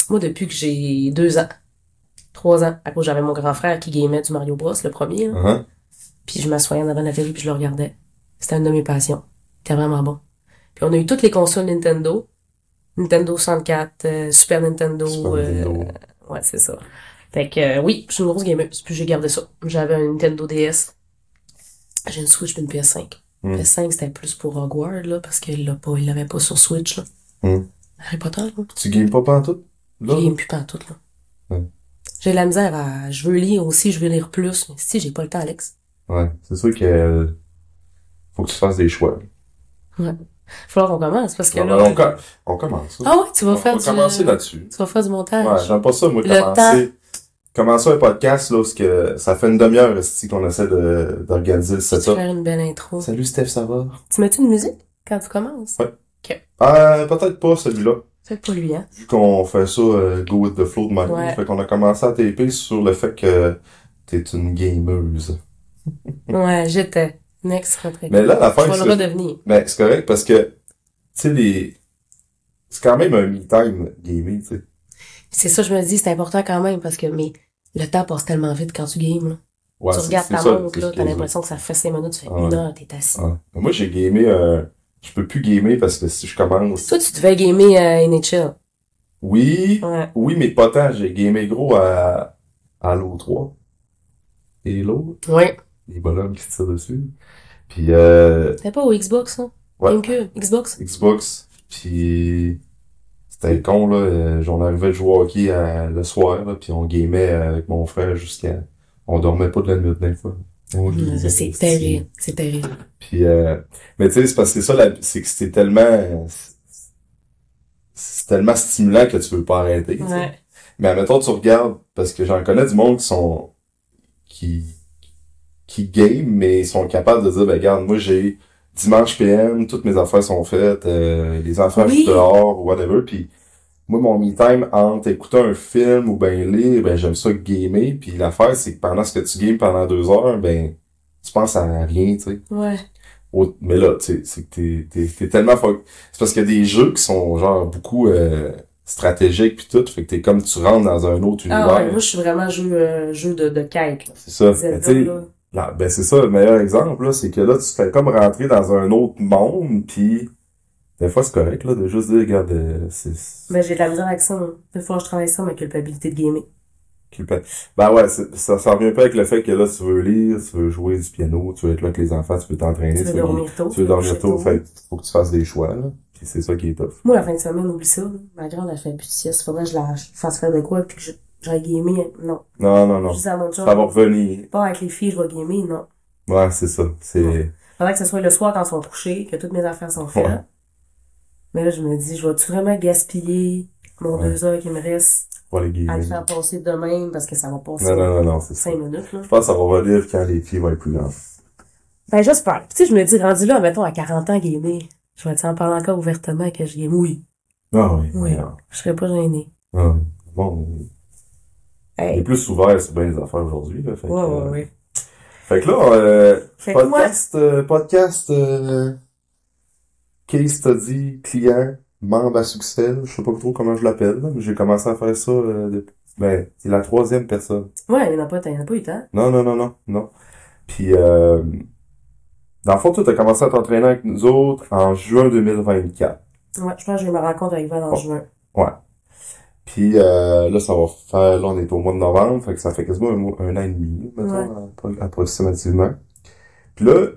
Moi, depuis que j'ai 2 ans, 3 ans, à cause j'avais mon grand frère qui gamait du Mario Bros, le premier, là. Uh-huh. Puis je m'assoyais devant la télé puis je le regardais. C'était une de mes passions. C'était vraiment bon. Puis on a eu toutes les consoles Nintendo. Nintendo 64, Super Super Nintendo, Nintendo. ouais, c'est ça. Fait que, oui, je suis une grosse gameuse, puis j'ai gardé ça. J'avais un Nintendo DS, j'ai une Switch puis une PS5. Hmm. PS5, c'était plus pour Hogwarts, là, parce qu'il l'avait pas sur Switch, là. Hmm. Harry Potter, là. Tu games pas pantoute? Je Là? game plus pantoute, là. Ouais. J'ai de la misère je veux lire aussi, je veux lire plus, mais si, j'ai pas le temps, Alex. Ouais. C'est sûr que faut que tu fasses des choix. Ouais. Faut qu'on commence, parce que Non, là... on commence. Ah ouais, tu vas faire On va commencer là-dessus. Tu vas faire du Ouais, montage. j'aime pas ça, moi, Le temps. commencer un podcast, là, parce que ça fait une demi-heure, esti, qu'on essaie d'organiser le Tu setup. faire une belle intro. Salut Steph, ça va? Tu mets-tu une musique quand tu commences? Ouais. Ok. Peut-être pas celui-là. C'est pas lui, hein? Vu qu'on fait ça, go with the flow de même. Ouais. Fait qu'on a commencé à taper sur le fait que t'es une gameuse. Ouais, j'étais. Next, rentrée. Mais là, Je l'affaire, vais le redevenir. ben, c'est correct parce que, tu sais, c'est quand même un me-time gaming, tu sais. C'est ça, je me dis, c'est important quand même, parce que, mais, le temps passe tellement vite quand tu games, là. Ouais, Tu regardes ta ça, montre, là, t'as l'impression que ça fait 5 minutes, tu fais Ouais. 1 heure, t'es assis. Ouais. Moi, j'ai gamé, je peux plus gamer parce que si je commence... Toi, tu devais gamer NHL. Oui, Ouais. oui, mais pas tant. J'ai gamé gros à l'O3. Et l'autre, Ouais. les bonhommes qui se tirent dessus. Puis, C'était pas au Xbox, hein? ouais, GameCube, Xbox. Xbox. Puis, c'était con, là. J'en arrivais à jouer au hockey le soir, là, puis on gamait avec mon frère jusqu'à... On dormait pas de la nuit, des fois. On gamait, C'est terrible. C'est terrible. Puis, mais tu sais, c'est parce que c'est ça, c'est que c'est tellement stimulant que tu veux pas arrêter, tu sais. Ouais. Mais admettons, tu regardes, parce que j'en connais du monde qui, qui game, mais ils sont capables de dire, ben, regarde, moi, j'ai dimanche PM, toutes mes affaires sont faites, les enfants Oui. jouent dehors, ou whatever, puis moi, mon me-time entre écouter un film ou ben lire, ben, j'aime ça gamer, puis l'affaire, c'est que pendant ce que tu games pendant 2 heures, ben, tu penses à rien, tu sais. Ouais. Mais là, tu sais, c'est que t'es tellement c'est parce qu'il y a des jeux qui sont, genre, beaucoup, stratégiques pis tout, fait que t'es comme tu rentres dans un autre univers. Ah ouais, moi, je suis vraiment jeu de quête, là. C'est ça. Zelda, Mais tu sais, là. là, ben c'est ça, le meilleur exemple, là, c'est que là, tu te fais comme rentrer dans un autre monde, puis des fois, c'est correct, là, de juste dire, regarde, Mais j'ai de la misère avec ça, moi. Des fois, je travaille ça, ma culpabilité de gamer. Ben ouais, ça revient pas avec le fait que là, tu veux lire, tu veux jouer du piano, tu veux être là avec les enfants, tu veux t'entraîner, Tu veux dormir tôt. tu veux dormir tôt, fait faut que tu fasses des choix, là. Puis c'est ça qui est tough. Moi, la fin de semaine, oublie ça, là. Ma grande, elle fait plus de sieste. Faudrait que je la fasse faire de quoi, puis que j'aille gamer. Non. Non. Je dis à mon chum, Ça va revenir. pas avec les filles, je vais gamer, non. Ouais, c'est ça. Faudrait que ce soit le soir quand ils sont couchés, que toutes mes affaires sont faites. Ouais. Mais là, je me dis, je vais-tu vraiment gaspiller mon 2 heures qui me reste Pour les à le gaming. faire passer de même, parce que ça va passer Non, c'est ça. 5 minutes, là. Je pense que ça va revenir quand les filles vont être plus grandes. Ben, j'espère. Puis, tu sais, je me dis, rendu là, mettons, à 40 ans, gamer. Je vais-tu en parler encore ouvertement que je game? Oui. Ah oui. Oui. Ouais. Je serais pas gênée. Ah oui. Bon. Il est Hey. plus ouvert sur bien les affaires aujourd'hui, là. Fait que, Ouais. Fait que là, Fait que moi, podcast, case study, client, membre à succès, je sais pas trop comment je l'appelle, là, mais j'ai commencé à faire ça, ben, c'est la 3e personne. ouais, il n'y en a pas eu le temps. Non. Puis, dans le fond, tu as commencé à t'entraîner avec nous autres en juin 2024. Ouais, je pense que j'ai ma rencontre avec Val en juin. Ouais. Puis, là, ça va faire, là, on est au mois de novembre, fait que ça fait quasiment un an et demi, mettons, approximativement. Puis là,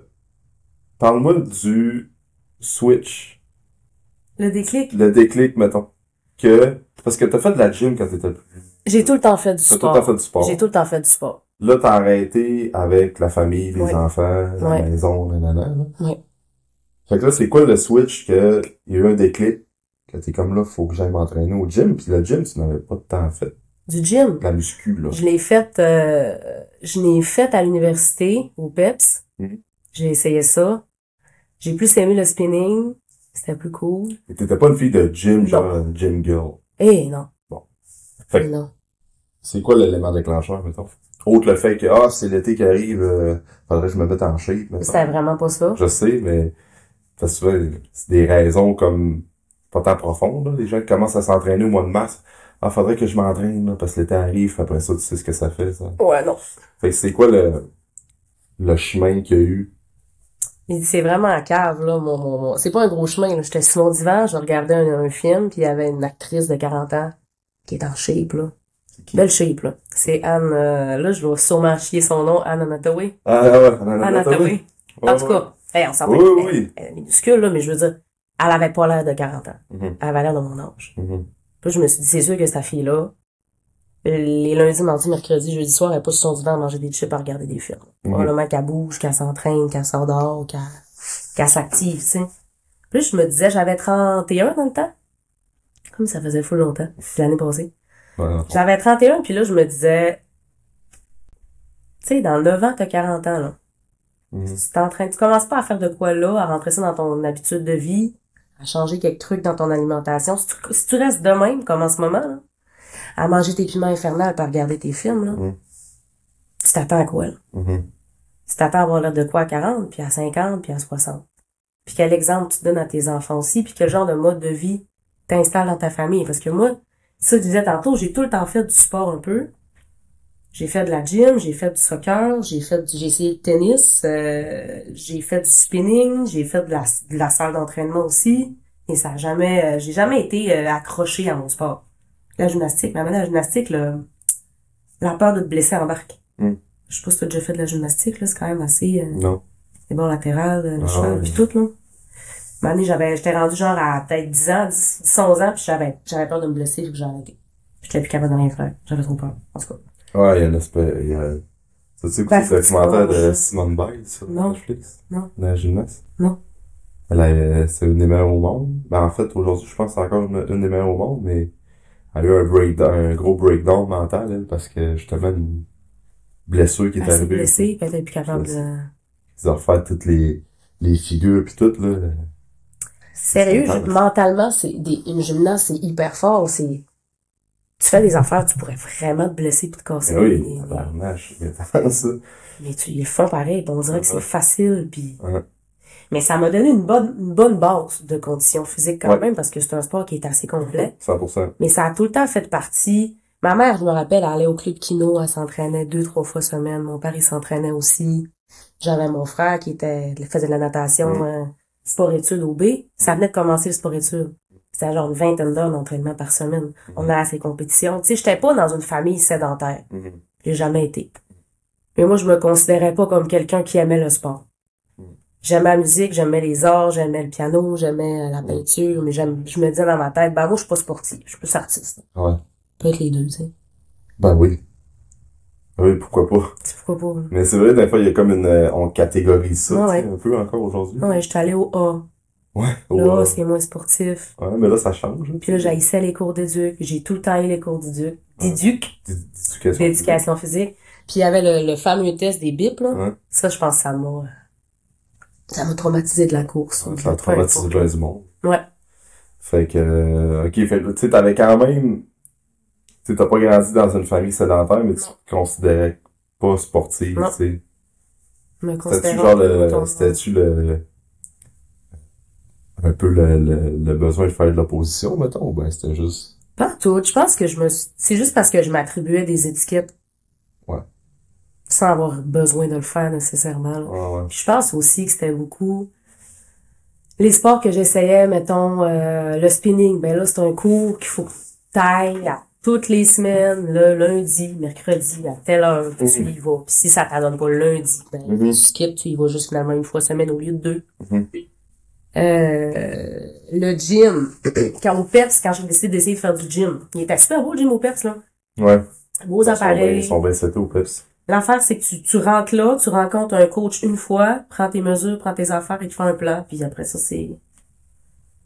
parle-moi du Switch. Le déclic? Le déclic, mettons. Parce que t'as fait de la gym quand t'étais plus. J'ai tout le temps fait du T'as tout sport. le temps fait du sport. J'ai tout le temps fait du sport. Là, t'as arrêté avec la famille, les Ouais. enfants, la Ouais. maison, nanana, là. Ouais. Fait que là, c'est quoi le switch que il y a eu un déclic, que t'es comme là, faut que j'aille m'entraîner au gym, puis le gym, tu n'avais pas de temps fait. Du gym? La muscu, là. Je l'ai fait à l'université, au PEPS. Mhm. J'ai essayé ça. J'ai plus aimé le spinning. C'était plus cool. Et t'étais pas une fille de gym, Non. genre gym girl. Non. Fait que Non. c'est quoi l'élément déclencheur, mettons? Autre le fait que, c'est l'été qui arrive, faudrait que je me mette en shape, mettons. C'était vraiment pas ça. Je sais, mais parce que c'est des raisons comme pas tant profondes, là. Les gens qui commencent à s'entraîner au mois de mars. Ah, faudrait que je m'entraîne, là, parce que l'été arrive, après ça, tu sais ce que ça fait, ça. Ouais, non. Fait que c'est quoi le chemin qu'il y a eu? Il dit, c'est vraiment à cave, là, c'est pas un gros chemin, là. J'étais sur mon divan, je regardais un film, puis il y avait une actrice de 40 ans qui est en shape, là. C'est qui? Belle shape, là. C'est Anne, là, je dois sûrement chier son nom, Anne Hathaway. Ah, ouais, Anne Hathaway. En tout cas, on s'entend oui. elle est minuscule, là, mais je veux dire, elle avait pas l'air de 40 ans. Mhm. Elle avait l'air de mon âge. Mhm. Puis je me suis dit, c'est sûr que cette fille-là, les lundis, mardis, mercredis, jeudi soir, elle est pas sur son divan à manger des chips à regarder des films. Probablement qu'elle bouge, qu'elle s'entraîne, qu'elle sort dehors, qu'elle s'active, tu sais. Puis je me disais, j'avais 31 dans le temps. Comme ça faisait full longtemps. C'est l'année passée. Ouais. J'avais 31, puis là, je me disais, tu sais, dans 9 ans, t'as 40 ans, là. Tu commences pas à faire de quoi là, à rentrer ça dans ton habitude de vie, à changer quelques trucs dans ton alimentation. Si tu restes de même, comme en ce moment, là, à manger tes piments infernales par regarder tes films, là, tu t'attends à quoi, là? Tu t'attends à avoir l'air de quoi à 40, puis à 50, puis à 60. Puis quel exemple tu donnes à tes enfants aussi, puis quel genre de mode de vie t'installes dans ta famille. Parce que moi, ça, je disais tantôt, j'ai tout le temps fait du sport un peu. J'ai fait de la gym, j'ai fait du soccer, j'ai essayé le tennis, j'ai fait du spinning, j'ai fait de la salle d'entraînement aussi. Et ça a jamais, j'ai jamais été accrochée à mon sport. La gymnastique, la gymnastique, la peur de te blesser embarque. Je sais pas si t'as déjà fait de la gymnastique, là, c'est quand même assez, Non. c'est bon latéral, le cheval, puis tout, là. Une j'étais rendue genre à peut-être 10 ans, 10, 11 ans, puis j'avais peur de me blesser, puis j'ai arrêté. J'étais plus capable de rien faire. J'avais trop peur. En tout cas. Ouais, il y a l'aspect, ça, tu sais, écouté le documentaire de Simone Biles sur Netflix? Non. La gymnaste? Non. C'est une des meilleures au monde. Ben, en fait, aujourd'hui, je pense que c'est encore une des meilleures au monde, mais elle a eu un gros breakdown mental, elle, parce que, justement, une blessure qui est Elle s'est arrivée. blessée, puis elle était plus capable de... Ils ont refait toutes les figures pis tout, là. Sérieux, mentalement, une gymnaste, c'est hyper fort, tu fais des affaires, tu pourrais vraiment te blesser pis te casser. Oui, ça. Mais tu les fais pareil, on dirait que c'est facile, pis... Mais ça m'a donné une bonne base de conditions physiques quand même, parce que c'est un sport qui est assez complet. 100%. Mais ça a tout le temps fait partie. Ma mère, je me rappelle, elle allait au club kino, elle s'entraînait 2-3 fois semaine. Mon père, il s'entraînait aussi. J'avais mon frère qui faisait de la natation, sport-études au B. Ça venait de commencer le sport-études. C'était genre une vingtaine d'heures d'entraînement par semaine. On allait à ces compétitions. Tu sais, j'étais pas dans une famille sédentaire. J'ai jamais été. Mais moi, je me considérais pas comme quelqu'un qui aimait le sport. J'aimais la musique, j'aimais les arts, j'aimais le piano, j'aimais la peinture, mais je me disais dans ma tête, moi, je suis pas sportive, je suis plus artiste. Ouais. Peut-être les deux, tu sais. Ben oui. Oui, pourquoi pas. Pourquoi pas. Mais c'est vrai, des fois, il y a comme on catégorise ça, ouais. un peu encore aujourd'hui. Ouais, j'étais allée au A. Ouais, là, c'est moins sportif. Ouais, mais là, ça change. Puis là, j'haïssais les cours d'éduc. J'ai tout le temps eu les cours d'éducation physique. Puis il y avait le fameux test des BIP, là. Ouais. Ça, je pense que ça m'a traumatisé de la course. Ça a traumatisé bien du monde. Ouais. Fait que, tu sais, t'avais quand même, tu sais, t'as pas grandi dans une famille sédentaire, mais tu te considérais pas sportive, tu sais. C'était-tu un peu le besoin de faire de l'opposition, mettons, ou ben c'était juste... Pas tout. Je pense que c'est juste parce que je m'attribuais des étiquettes. Ouais. Sans avoir besoin de le faire nécessairement. Ouais. Puis je pense aussi que c'était beaucoup les sports que j'essayais, mettons, le spinning. Ben là, c'est un cours qu'il faut que t'ailles à toutes les semaines, le lundi, mercredi, à telle heure, tu y vas. Puis si ça t'adonne pas le lundi, ben tu skips, tu y vas juste finalement une fois semaine au lieu de 2. Le gym, quand j'ai décidé d'essayer de faire du gym, il était super beau le gym au PEPS, là. Ouais. Beaux appareils. Ils sont bien setés au PEPS. L'affaire, c'est que tu rentres là, tu rencontres un coach une fois, prends tes mesures, prends tes affaires, il te fait un plan, puis après ça, c'est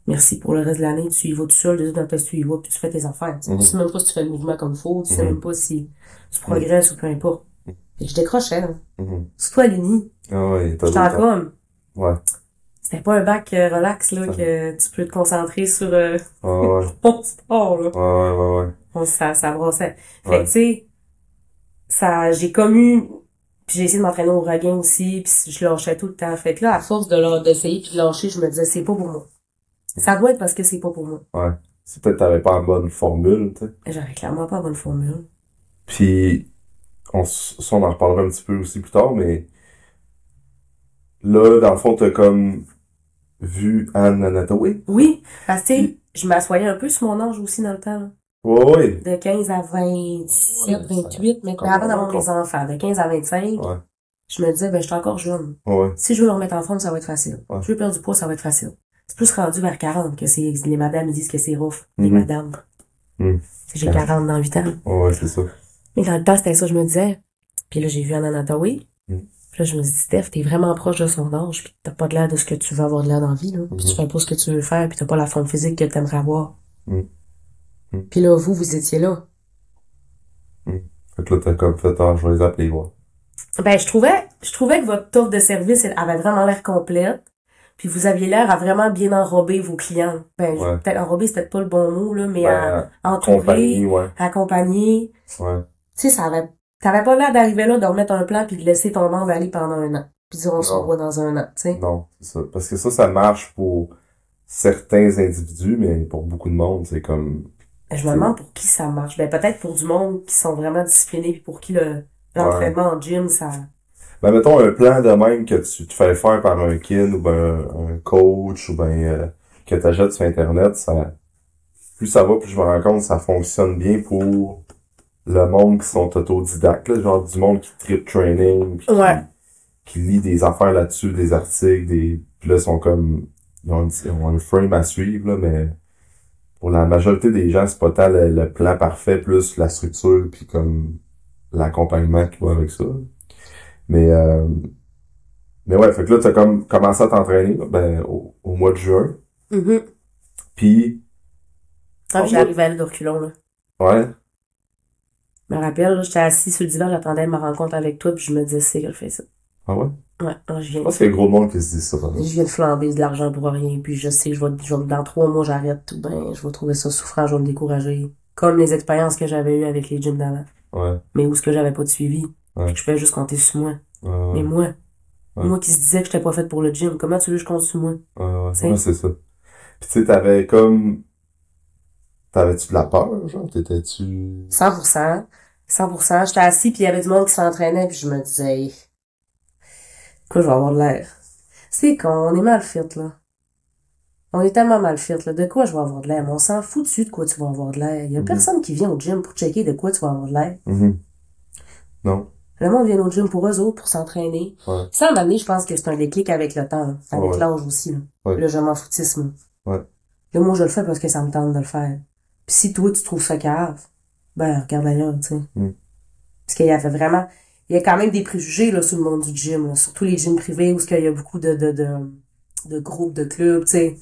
merci pour le reste de l'année, tu y vas tout seul, les autres dans tu y vas, puis tu fais tes affaires. Tu sais même pas si tu fais le mouvement comme il faut, tu sais même pas si tu progresses ou peu importe. Et je décrochais, là. Surtout à l'uni. Ah ouais, j'étais en com. Ouais. C'était pas un bac relax, là, que tu peux te concentrer sur ton sport, là. Ouais. Ça brossait. Fait que, tu sais, j'ai comme eu, puis j'ai essayé de m'entraîner au regain aussi, puis je lâchais tout le temps. Fait que là, à force d'essayer puis de lâcher, je me disais, c'est pas pour moi. Ça doit être parce que c'est pas pour moi. Ouais. c'est peut-être que t'avais pas la bonne formule, tu sais. J'avais clairement pas la bonne formule. Puis, ça, on en reparlera un petit peu aussi plus tard, mais là, dans le fond, t'as comme vu Anne Hathaway. Oui, parce que, tu sais, je m'assoyais un peu sur mon âge aussi dans le temps, là. Ouais. De 15 à 27, 28, mais avant d'avoir mes enfants, de 15 à 25, je me disais, ben, je suis encore jeune. Ouais. Si je veux me remettre en forme, ça va être facile. Ouais. Si je veux perdre du poids, ça va être facile. C'est plus rendu vers 40 que les madames, ils disent que c'est rough. Les madames. J'ai 40 dans 8 ans. Ouais, c'est ça. Mais dans le temps, c'était ça, je me disais. Puis là, j'ai vu Anna Hathaway. Puis là, je me dis, Steph, t'es vraiment proche de son âge, pis t'as pas de l'air de ce que tu veux avoir de l'air dans la vie, là. Pis tu fais pas ce que tu veux faire, pis t'as pas la forme physique que t'aimerais avoir. Pis là, vous étiez là. Fait que là, t'as comme fait, je vais les appeler, voir. Ben, je trouvais que votre offre de service, elle avait vraiment l'air complète. Puis vous aviez l'air à vraiment bien enrober vos clients. Ben, peut-être enrober, c'était pas le bon mot, là, mais à entourer, accompagner. Ouais. Tu sais, t'avais pas l'air d'arriver là, de remettre un plan puis de laisser ton membre aller pendant 1 an. Puis dire on se revoit dans 1 an, tu sais. Non, c'est ça. Parce que ça marche pour certains individus, mais pour beaucoup de monde, c'est comme... Je me demande pour qui ça marche. Ben, peut-être pour du monde qui sont vraiment disciplinés puis pour qui l'entraînement en gym, ça... Ben, mettons un plan de même que tu te fais faire par un kin ou ben un coach ou ben que t'achètes sur Internet, ça... Plus ça va, plus je me rends compte, ça fonctionne bien pour le monde qui sont autodidactes, là, genre du monde qui trip training, pis qui lit des affaires là-dessus, des articles, puis là, ils sont comme... Ils ont un frame à suivre, là, mais... Pour la majorité des gens, c'est pas tant le plan parfait, plus la structure, puis comme l'accompagnement qui va avec ça. Mais ouais, fait que là, t'as comme commencé à t'entraîner ben, au mois de juin. Puis... j'arrivais là de reculons, là. Ouais. Je me rappelle, là, j'étais assis sur le divan, j'attendais ma rencontre avec toi, puis je me disais, c'est que je fais ça. Ah ouais? Ouais, je viens. Je pense qu'il y a gros de monde qui se dit ça. Je viens de flamber de l'argent pour rien, puis je sais, dans 3 mois, j'arrête, tout ben, je vais trouver ça souffrant, je vais me décourager. Comme les expériences que j'avais eues avec les gyms d'avant. Ouais. Mais où ce que j'avais pas de suivi. Ouais. Je pouvais juste compter sur moi. Mais moi qui se disais que j'étais pas faite pour le gym, comment tu veux que je compte sur moi? Ouais, c'est ça. Puis tu sais, t'avais-tu de la peur, genre? T'étais-tu... 100%. J'étais assis, puis il y avait du monde qui s'entraînait, puis je me disais, quoi, je vais avoir de l'air. C'est con, on est mal fit, là. On est tellement mal fit, là. De quoi je vais avoir de l'air? Mais on s'en fout dessus de quoi tu vas avoir de l'air. Il y a personne qui vient au gym pour checker de quoi tu vas avoir de l'air. Non. Le monde vient au gym pour eux autres, pour s'entraîner. Ouais. Ça, à un moment donné, je pense que c'est un déclic avec le temps, là. Avec l'âge aussi, là. Ouais. Le je m'en foutisme. Ouais. Là, moi, je le fais parce que ça me tente de le faire. Puis si toi, tu trouves ça cave, ben, regarde ailleurs, tu sais. Parce qu'il y avait vraiment... Il y a quand même des préjugés, là, sur le monde du gym, là. Surtout les gyms privés, où il y a beaucoup de groupes, de clubs, tu sais.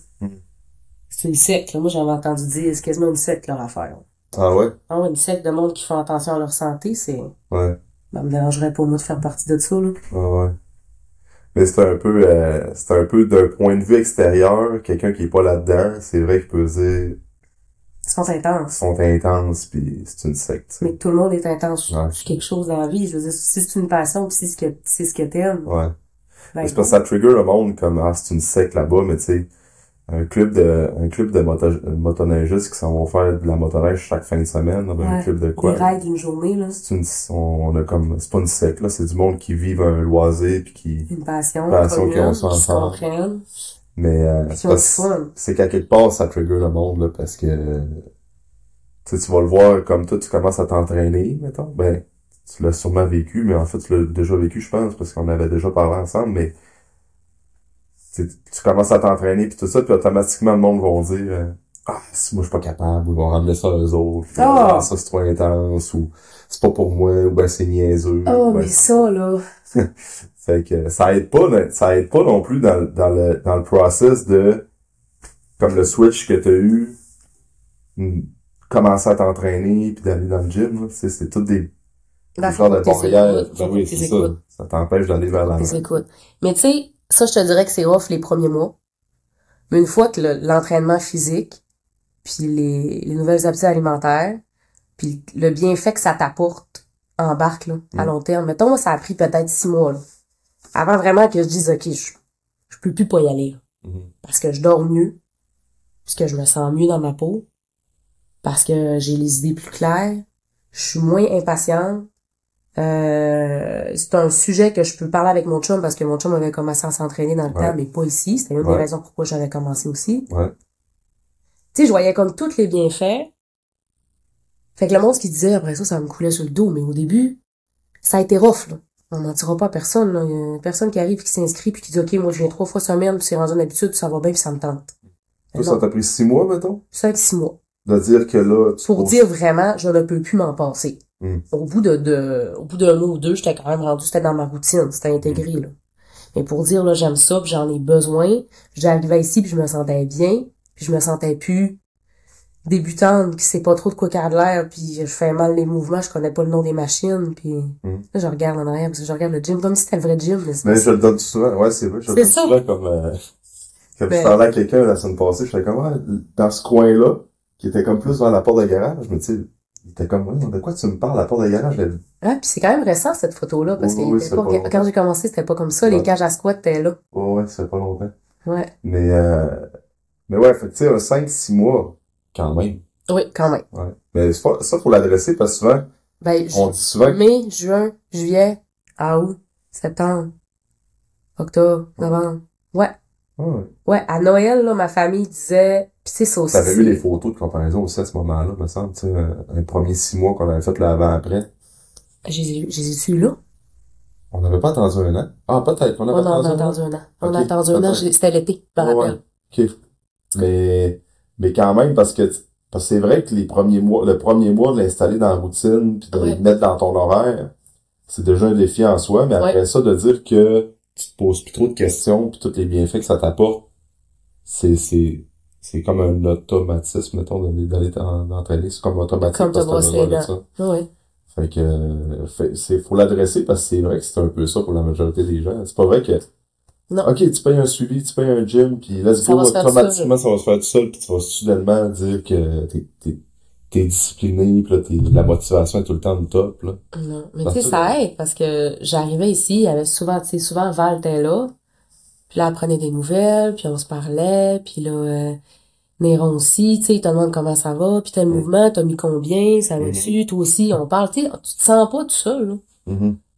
C'est une secte, là. Moi, j'avais entendu dire, c'est quasiment une secte, leur affaire. Ah ouais? Ah ouais, une secte de monde qui font attention à leur santé, c'est... Ouais. Ça me dérangerait pas, moi, de faire partie de ça, là. Ah ouais. Mais c'est un peu d'un point de vue extérieur, quelqu'un qui est pas là-dedans, c'est vrai qu'il peut dire... Ils sont intenses. Ils sont intenses, pis c'est une secte. T'sais. Mais tout le monde est intense sur quelque chose dans la vie. Je veux dire, si c'est une passion pis c'est ce que t'aimes. Ouais. Ben, c'est parce que ça trigger le monde comme, c'est une secte là-bas, mais tu sais, un club de motoneigistes qui s'en vont faire de la motoneige chaque fin de semaine, un club de quoi? Des raids d'une journée, là. C'est pas une secte, là, c'est du monde qui vit un loisir pis qui... Une passion qui ont ça ensemble. Mais, c'est qu'à quelque part, ça trigger le monde, là, parce que, tu vas le voir comme toi, tu commences à t'entraîner, mettons. Ben, tu l'as sûrement vécu, mais en fait, tu l'as déjà vécu, je pense, parce qu'on avait déjà parlé ensemble, mais, tu commences à t'entraîner pis tout ça, puis automatiquement, le monde va dire, si moi, je suis pas capable, ou ils vont ramener ça à eux autres, ça, c'est trop intense, ou c'est pas pour moi, ou ben, c'est niaiseux. Mais ça, là. Fait que ça aide pas non plus dans le process de comme le switch que t'as eu, commencer à t'entraîner puis d'aller dans le gym, là. C'est tout des genres de barrières. Ben oui, c'est ça. Ça t'empêche d'aller vers l'avant. Mais tu sais, ça, je te dirais que c'est off les premiers mois. Mais une fois que l'entraînement physique, puis les nouvelles habitudes alimentaires, puis le bienfait que ça t'apporte embarque, là, à long terme. Mettons, moi, ça a pris peut-être 6 mois, là. Avant vraiment que je dise, OK, je peux plus pas y aller, là. Parce que je dors mieux, parce que je me sens mieux dans ma peau, parce que j'ai les idées plus claires, je suis moins impatiente. C'est un sujet que je peux parler avec mon chum parce que mon chum avait commencé à s'entraîner dans le temps, mais pas ici. C'était une des raisons pourquoi j'avais commencé aussi. Ouais. Tu sais, je voyais comme tous les bienfaits. Fait que le monde, ce qu'il disait, après ça me coulait sur le dos. Mais au début, ça a été rough, là. On mentira pas à personne, là. Il y a personne qui arrive, qui s'inscrit, puis qui dit, OK, moi, je viens 3 fois semaine, puis c'est rendu une habitude, ça va bien, puis ça me tente. Toi, ça t'a pris 6 mois, mettons? 5-6 mois. De dire que là, Pour dire vraiment, je ne peux plus m'en passer. Au bout d'un mois ou deux, j'étais quand même rendu, c'était dans ma routine, c'était intégré, là. Mais pour dire, là, j'aime ça, puis j'en ai besoin, j'arrivais ici, puis je me sentais bien, puis je me sentais plus débutante, qui sait pas trop de quoi qu'elle a de l'air, puis je fais mal les mouvements, je connais pas le nom des machines, puis là, je regarde en arrière, parce que je regarde le gym, comme si c'était le vrai gym. Mais je le donne souvent, ouais, c'est vrai, je le donne souvent comme je parlais à quelqu'un la semaine passée, je fais comme, dans ce coin-là, qui était comme plus dans la porte de garage, je me dis, il était comme, de quoi tu me parles, la porte de garage? Ah, puis c'est quand même récent, cette photo-là, parce que quand j'ai commencé, c'était pas comme ça, les cages à squat étaient là. Ouais, ça fait pas longtemps. Ouais. Mais ouais, fait que tu sais, 5-6 mois, quand même. Oui, quand même. Ouais. Mais ça, faut l'adresser, parce que souvent, on dit souvent mai, juin, juillet, août, septembre, octobre, novembre. Ouais. Ouais, à Noël, là, ma famille disait, pis c'est ça aussi. T'avais vu les photos de comparaison aussi à ce moment-là, me semble, tu sais, un premier 6 mois qu'on avait fait le avant-après. J'ai su là. On n'avait pas attendu un an. Ah, peut-être qu'on avait attendu un an. On a attendu un an, c'était l'été, je me rappelle. OK. Mais quand même, parce que c'est vrai que le premier mois de l'installer dans la routine, puis de le mettre dans ton horaire, c'est déjà un défi en soi, mais après ça, de dire que tu te poses plus trop de questions, puis tous les bienfaits que ça t'apporte, c'est comme un automatisme, mettons, d'aller t'entraîner. C'est comme automatique. Comme te brosser les dents. Oui. Fait que, faut l'adresser parce que c'est vrai que c'est un peu ça pour la majorité des gens. C'est pas vrai que, non. OK, tu payes un suivi, tu payes un gym, puis let's go, automatiquement, ça va se faire tout seul, puis tu vas soudainement dire que t'es discipliné, pis là, la motivation est tout le temps au top, là. Non. Mais tu sais, ça aide, parce que j'arrivais ici, il y avait souvent, tu sais, souvent Val était là, puis là, elle prenait des nouvelles, puis on se parlait, puis là, Néron aussi, tu sais, il te demande comment ça va, puis t'as le mouvement, t'as mis combien, ça va-tu, toi aussi, on parle, tu sais, tu te sens pas tout seul, là.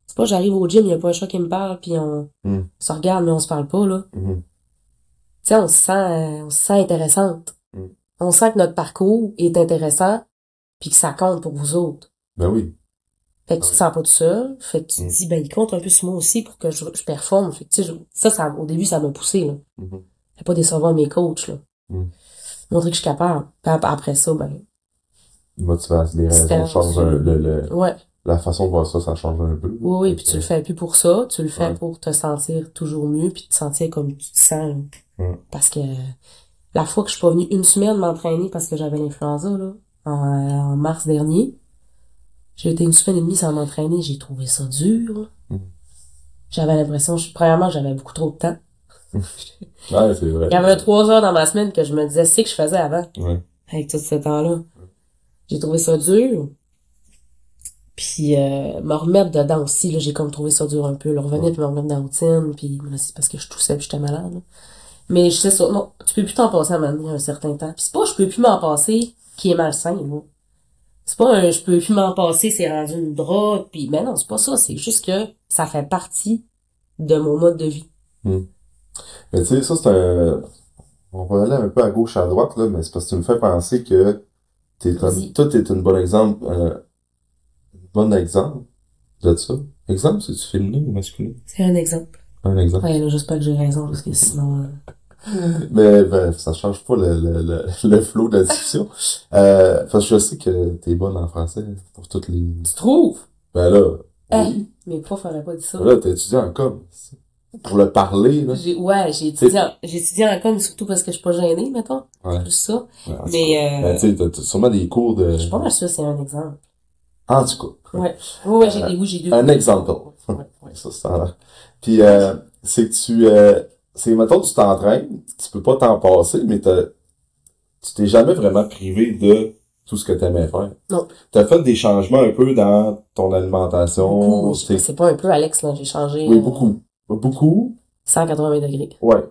C'est pas, j'arrive au gym, il y a pas un chat qui me parle, puis on se regarde, mais on se parle pas, là. Tu sais, on se sent intéressante. On sent que notre parcours est intéressant, puis que ça compte pour vous autres. Ben oui. Fait que tu te sens pas tout seul, fait que tu te dis, ben, il compte un peu sur moi aussi pour que je performe. Fait que, tu sais, ça, au début, ça m'a poussé, là. Fait pas décevoir mes coachs, là. Montrer que je suis capable. Puis après ça, ben. Motivation, les raisons changent la façon de voir ça change un peu. Oui, puis tu le fais plus pour ça, tu le fais pour te sentir toujours mieux, puis te sentir comme tu te sens. Parce que la fois que je suis pas venue une semaine m'entraîner parce que j'avais l'influenza, là, en mars dernier, j'ai été une semaine et demie sans m'entraîner, j'ai trouvé ça dur. J'avais l'impression, premièrement, j'avais beaucoup trop de temps. Ouais, c'est vrai. Il y avait 3 heures dans ma semaine que je me disais, c'est que je faisais avant. Avec tout ce temps-là. J'ai trouvé ça dur. Puis me remettre dedans aussi, là, j'ai comme trouvé ça dur un peu. Là, revenir puis me remettre dans la routine, puis c'est parce que je toussais puis j'étais malade. Là. Mais je sais ça, non, tu peux plus t'en passer à un certain temps. Puis c'est pas je peux plus m'en passer qui est malsain, là. C'est pas un je peux plus m'en passer, c'est rendu une drogue, puis mais non, c'est pas ça, c'est juste que ça fait partie de mon mode de vie. Mais tu sais, ça c'est on va aller un peu à gauche à droite, là, mais c'est parce que tu me fais penser que toi, t'es un bon exemple, de ça. Exemple, c'est-tu féminin ou masculin? C'est un exemple. Un exemple. Ouais, là, j'espère que j'ai raison, parce que sinon... Mais ça change pas le flow de la discussion. Parce que je sais que t'es bonne en français pour toutes les... Tu trouves? Ben là... Oui. Mes profs n'auraient pas dit ça. Ben là, t'as étudié en com. Pour le parler, là. J'ai étudié en com, surtout parce que je suis pas gênée, mettons. Ouais. Plus ça. Ouais, mais ben, tu sais, t'as sûrement des cours de... Je suis pas mal sûre que c'est un exemple. En tout cas. Ouais. Ouais, j'ai deux. Un exemple. Ouais. Ça, c'est ça. Puis, c'est que mettons, tu t'entraînes, tu peux pas t'en passer, mais tu t'es jamais vraiment privé de tout ce que t'aimais faire. Non. T'as fait des changements un peu dans ton alimentation. Beaucoup. C'est pas un peu, Alex, là, j'ai changé. Oui, beaucoup. Beaucoup. 180 degrés. Ouais.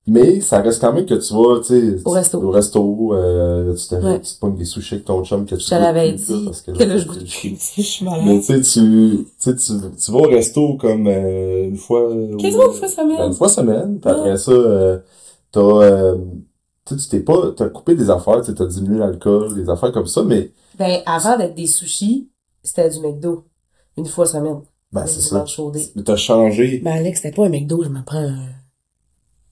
Mais ça reste quand même que tu vas, tu sais, Au resto. Tu te pognes des sushis avec ton chum que tu Je te l'avais goûtes plus, dit là, parce que là, là, je goûte plus. Je suis malade. Mais tu sais, tu vas au resto comme une fois... Quasiment une fois semaine. Une fois semaine, puis Ouais. après ça, t'as... tu t'es pas... T'as coupé des affaires, tu sais, t'as diminué l'alcool, des affaires comme ça, mais... Ben, avant d'être des sushis, c'était du McDo. Une fois semaine. Ben, Le c'est ça. dimanche chaudé. Mais t'as changé. Ben, Alex, c'était pas un McDo, je me prends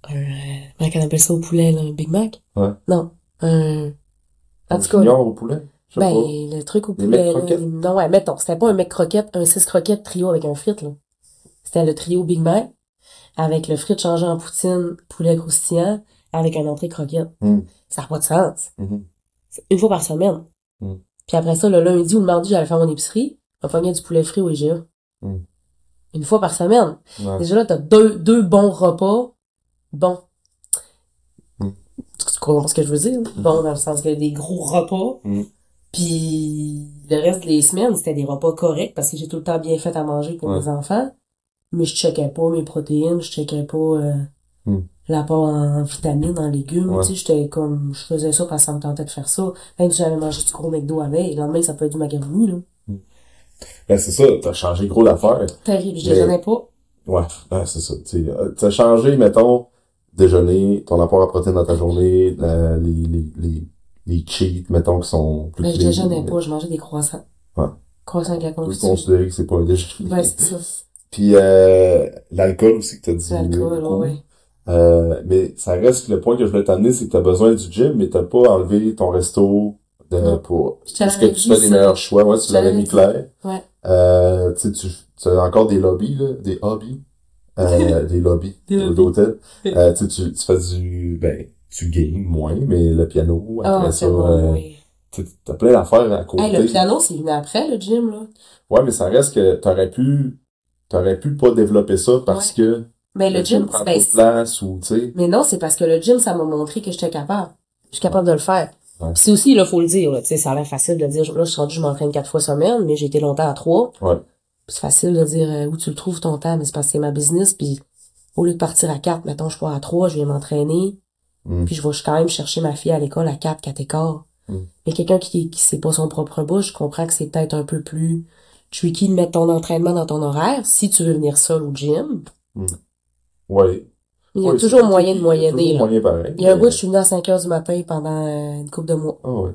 comment qu'on appelle ça au poulet, là, un Big Mac? Ouais. Non. En Un tout cas. junior au poulet? Je sais Ben, pas. le truc au Les poulet, mecs là. croquettes? Non, ouais, mettons, c'était pas un mec croquette, un 6 croquettes trio avec un frite, là. C'était le trio Big Mac, avec le frite changé en poutine, poulet croustillant, avec un entrée croquette. Ça n'a pas de sens. Une fois par semaine. Puis après ça, le lundi ou le mardi, j'allais faire mon épicerie, je pognais du poulet frit au IGA. Une fois par semaine. Ouais. Déjà là, t'as deux bons repas. Bon. Tu comprends ce que je veux dire? Bon, dans le sens qu'il y a des gros repas. Puis le reste des semaines, c'était des repas corrects parce que j'ai tout le temps bien fait à manger pour mes enfants. Mais je checkais pas mes protéines, je checkais pas l'apport en vitamines, en légumes. Tu sais, j'étais comme, je faisais ça parce que ça me tentait de faire ça. Même si j'avais mangé du gros McDo avec, le lendemain, ça peut être du macaroni, là. Ben, c'est ça, t'as changé gros d'affaires. Terrible, je déjeunais pas. Ouais, c'est ça. T'as changé, mettons, déjeuner, ton apport en protéines dans ta journée, les cheats, mettons, qui sont plus... Ben, je déjeunais pas, je mangeais des croissants. Ouais. Croissants avec la On peut confiture. considérer que c'est pas un déjeuner. Ouais, c'est ça. Puis l'alcool aussi que t'as diminué beaucoup. Ouais. Mais ça reste, le point que je voulais t'amener, c'est que t'as besoin du gym, mais t'as pas enlevé ton resto pour que tu fais des meilleurs choix. Ouais, tu l'avais mis clair. Ouais. Tu as encore des lobbies, là, des hobbies. Des lobbies d'hôtel. Tu fais tu games moins, mais le piano, après ça, t'as plein d'affaires à côté. Hey, le piano, c'est venu après, le gym, là. Ouais, mais ça reste que t'aurais pu pas développer ça parce que mais le gym, prend trop de place ou, tu sais. Mais non, c'est parce que le gym, ça m'a montré que j'étais capable. Je suis capable de le faire. Ouais. Puis c'est aussi, là, faut le dire, là, tu sais, ça a l'air facile de dire, là, je suis rendu, je m'entraîne 4 fois semaine, mais j'ai été longtemps à 3. Ouais. Puis c'est facile de dire où tu le trouves ton temps, mais c'est parce que c'est ma business, puis au lieu de partir à 4, mettons, je pars à 3, je viens m'entraîner, puis je vais quand même chercher ma fille à l'école à 4 et quart. Mais quelqu'un qui sait pas son propre bouche, je comprends que c'est peut-être un peu plus tricky de mettre ton entraînement dans ton horaire, si tu veux venir seul au gym. Ouais. Il y a toujours moyen de moyenner, là. Moyen pareil. Il y a un bout, je suis venue à 5 heures du matin pendant une couple de mois. Ah ouais.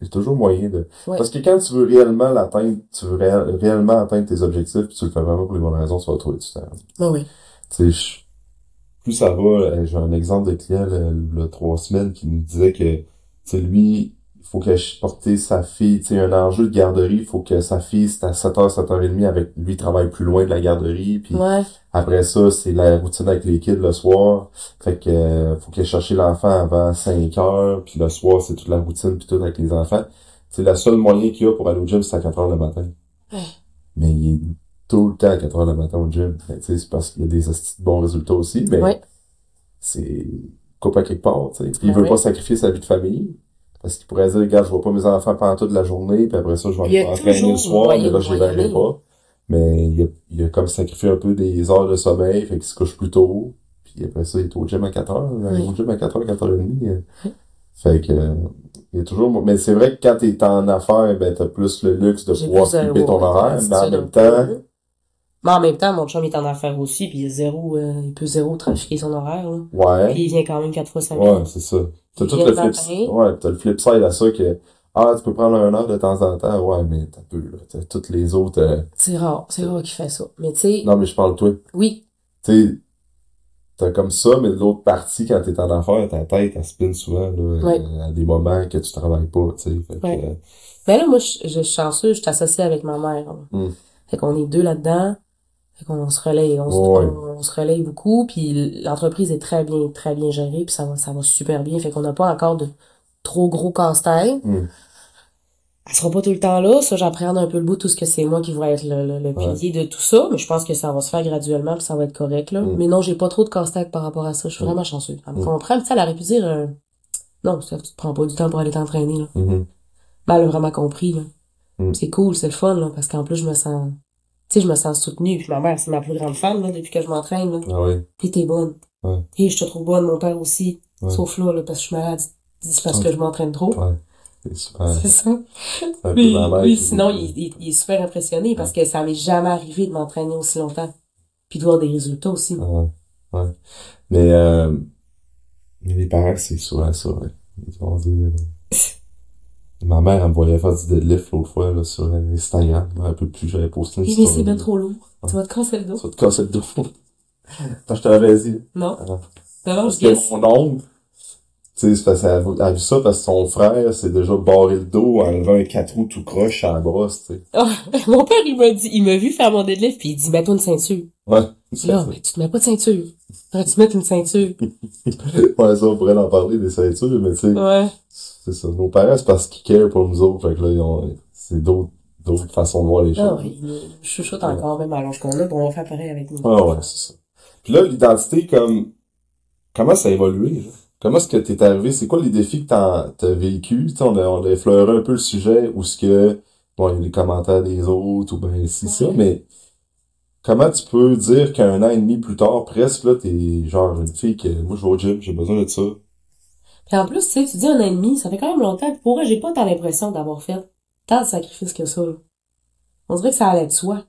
Il y a toujours moyen de... Ouais. Parce que quand tu veux réellement l'atteindre, tu veux réellement atteindre tes objectifs, puis tu le fais vraiment pour les bonnes raisons, tu vas trouver du temps. Ah oui. Tu sais, plus ça va, j'ai un exemple de client, le 3 semaines, qui nous disait que, tu sais, lui, il faut que je porte sa fille, tu sais, un enjeu de garderie, il faut que sa fille, c'est à 7h, 7h30, avec lui, il travaille plus loin de la garderie, puis après ça, c'est la routine avec les kids le soir, fait que faut qu'elle cherche l'enfant avant 5h, puis le soir, c'est toute la routine, puis tout avec les enfants. C'est le seul moyen qu'il y a pour aller au gym, c'est à 4h le matin. Mais il est tout le temps à 4h le matin au gym. Tu sais, c'est parce qu'il y a des bons résultats aussi, mais c'est coupe à quelque part, tu sais. Puis il veut pas sacrifier sa vie de famille. Parce qu'il pourrait dire, regarde, je vois pas mes enfants pendant toute la journée, puis après ça, je vais m'entraîner le soir, mais là, je les verrai pas. Mais il a comme sacrifié un peu des heures de sommeil, fait qu'il se couche plus tôt. Puis après ça, il est au gym à 4h. Au gym à 4h, 4h30. Fait que, il y a toujours, mais c'est vrai que quand t'es en affaires, ben, t'as plus le luxe de pouvoir flipper ton horaire, mais en même temps, mon chum est en affaires aussi, puis il peut zéro trafiquer son horaire, là. Ouais. Puis il vient quand même 4 fois semaine. Ouais, c'est ça. T'as tout le t'as le flip side à ça que, tu peux prendre 1 heure de temps en temps, ouais, mais t'as peu, là. T'as toutes les autres, C'est rare qu'il fait ça. Mais tu sais. Non, mais je parle de toi. Oui. Tu sais, t'as comme ça, mais de l'autre partie, quand t'es en affaires, ta tête, elle spinne souvent, là, à des moments que tu travailles pas, tu sais. Fait que, mais là, moi, je suis chanceux, je suis associée avec ma mère. Fait qu'on est 2 là-dedans. Fait qu'on se relaye, on se relaye beaucoup, puis l'entreprise est très bien gérée, puis ça va super bien. Fait qu'on n'a pas encore de trop gros casse-tête. Elle sera pas tout le temps là, ça, j'appréhende un peu le bout, tout ce que c'est moi qui va être le pilier de tout ça, mais je pense que ça va se faire graduellement, puis ça va être correct, là. Mais non, j'ai pas trop de casse-tête par rapport à ça, je suis vraiment chanceux. Elle me comprend, puis elle aurait pu dire, non, ça, tu te prends pas du temps pour aller t'entraîner, là. Mais elle a vraiment compris, là. C'est cool, c'est le fun, là, parce qu'en plus, je me sens soutenue, puis ma mère, c'est ma plus grande fan, là, depuis que je m'entraîne, là. Ah oui. Puis t'es bonne. Ouais. Et je te trouve bonne, mon père aussi. Ouais. Sauf là, parce que je suis malade. C'est parce Ouais. que je m'entraîne trop. Ouais. C'est super. C'est ça. C'est un peu Mais ma mère lui, qui- sinon, il est super impressionné parce que ça m'est jamais arrivé de m'entraîner aussi longtemps. Puis de voir des résultats aussi. Ouais. Ouais. Mais les parents, c'est souvent ça, ouais. Ils vont dire, ma mère, elle me voyait faire du deadlift l'autre fois, là, sur Instagram. Un peu plus, j'avais posté une Mais story. c'est bien trop lourd. Ouais. Tu vas te casser le dos. Ça va te casser le dos. Attends, je te l'avais dit. Non. Ah. D'abord, Parce je guess. que mon oncle, tu sais, c'est parce qu'elle a vu ça parce que son frère s'est déjà barré le dos en enlevant un 4 roues tout croche à la brosse, tu sais. Oh, mon père, il m'a vu faire mon deadlift pis il dit, mets-toi une ceinture. Ouais. Là, mais tu te mets pas de ceinture. Faudrait que tu mettes une ceinture. Ouais, ça, on pourrait en parler des ceintures, mais tu sais, Ouais. c'est ça. Nos parents, c'est parce qu'ils care pour nous autres, fait que là, c'est d'autres façons de voir les Non, choses. il nous chuchote encore même à l'âge qu'on a, on va faire pareil avec nous. Ah ouais, c'est ça. Puis là, l'identité, comment ça a évolué, là? Comment est-ce que t'es arrivé? C'est quoi les défis que t'as vécu? Tu sais, on a effleuré un peu le sujet où ce que, bon, il y a les commentaires des autres, ou ben, c'est ça, mais comment tu peux dire qu'un an et demi plus tard, presque, là, t'es genre une fille que, moi, je vais au gym, j'ai besoin de ça. Puis en plus, tu sais, tu dis un an et demi, ça fait quand même longtemps. Puis pour vrai, j'ai pas tant l'impression d'avoir fait tant de sacrifices que ça, là. On dirait que ça allait de soi.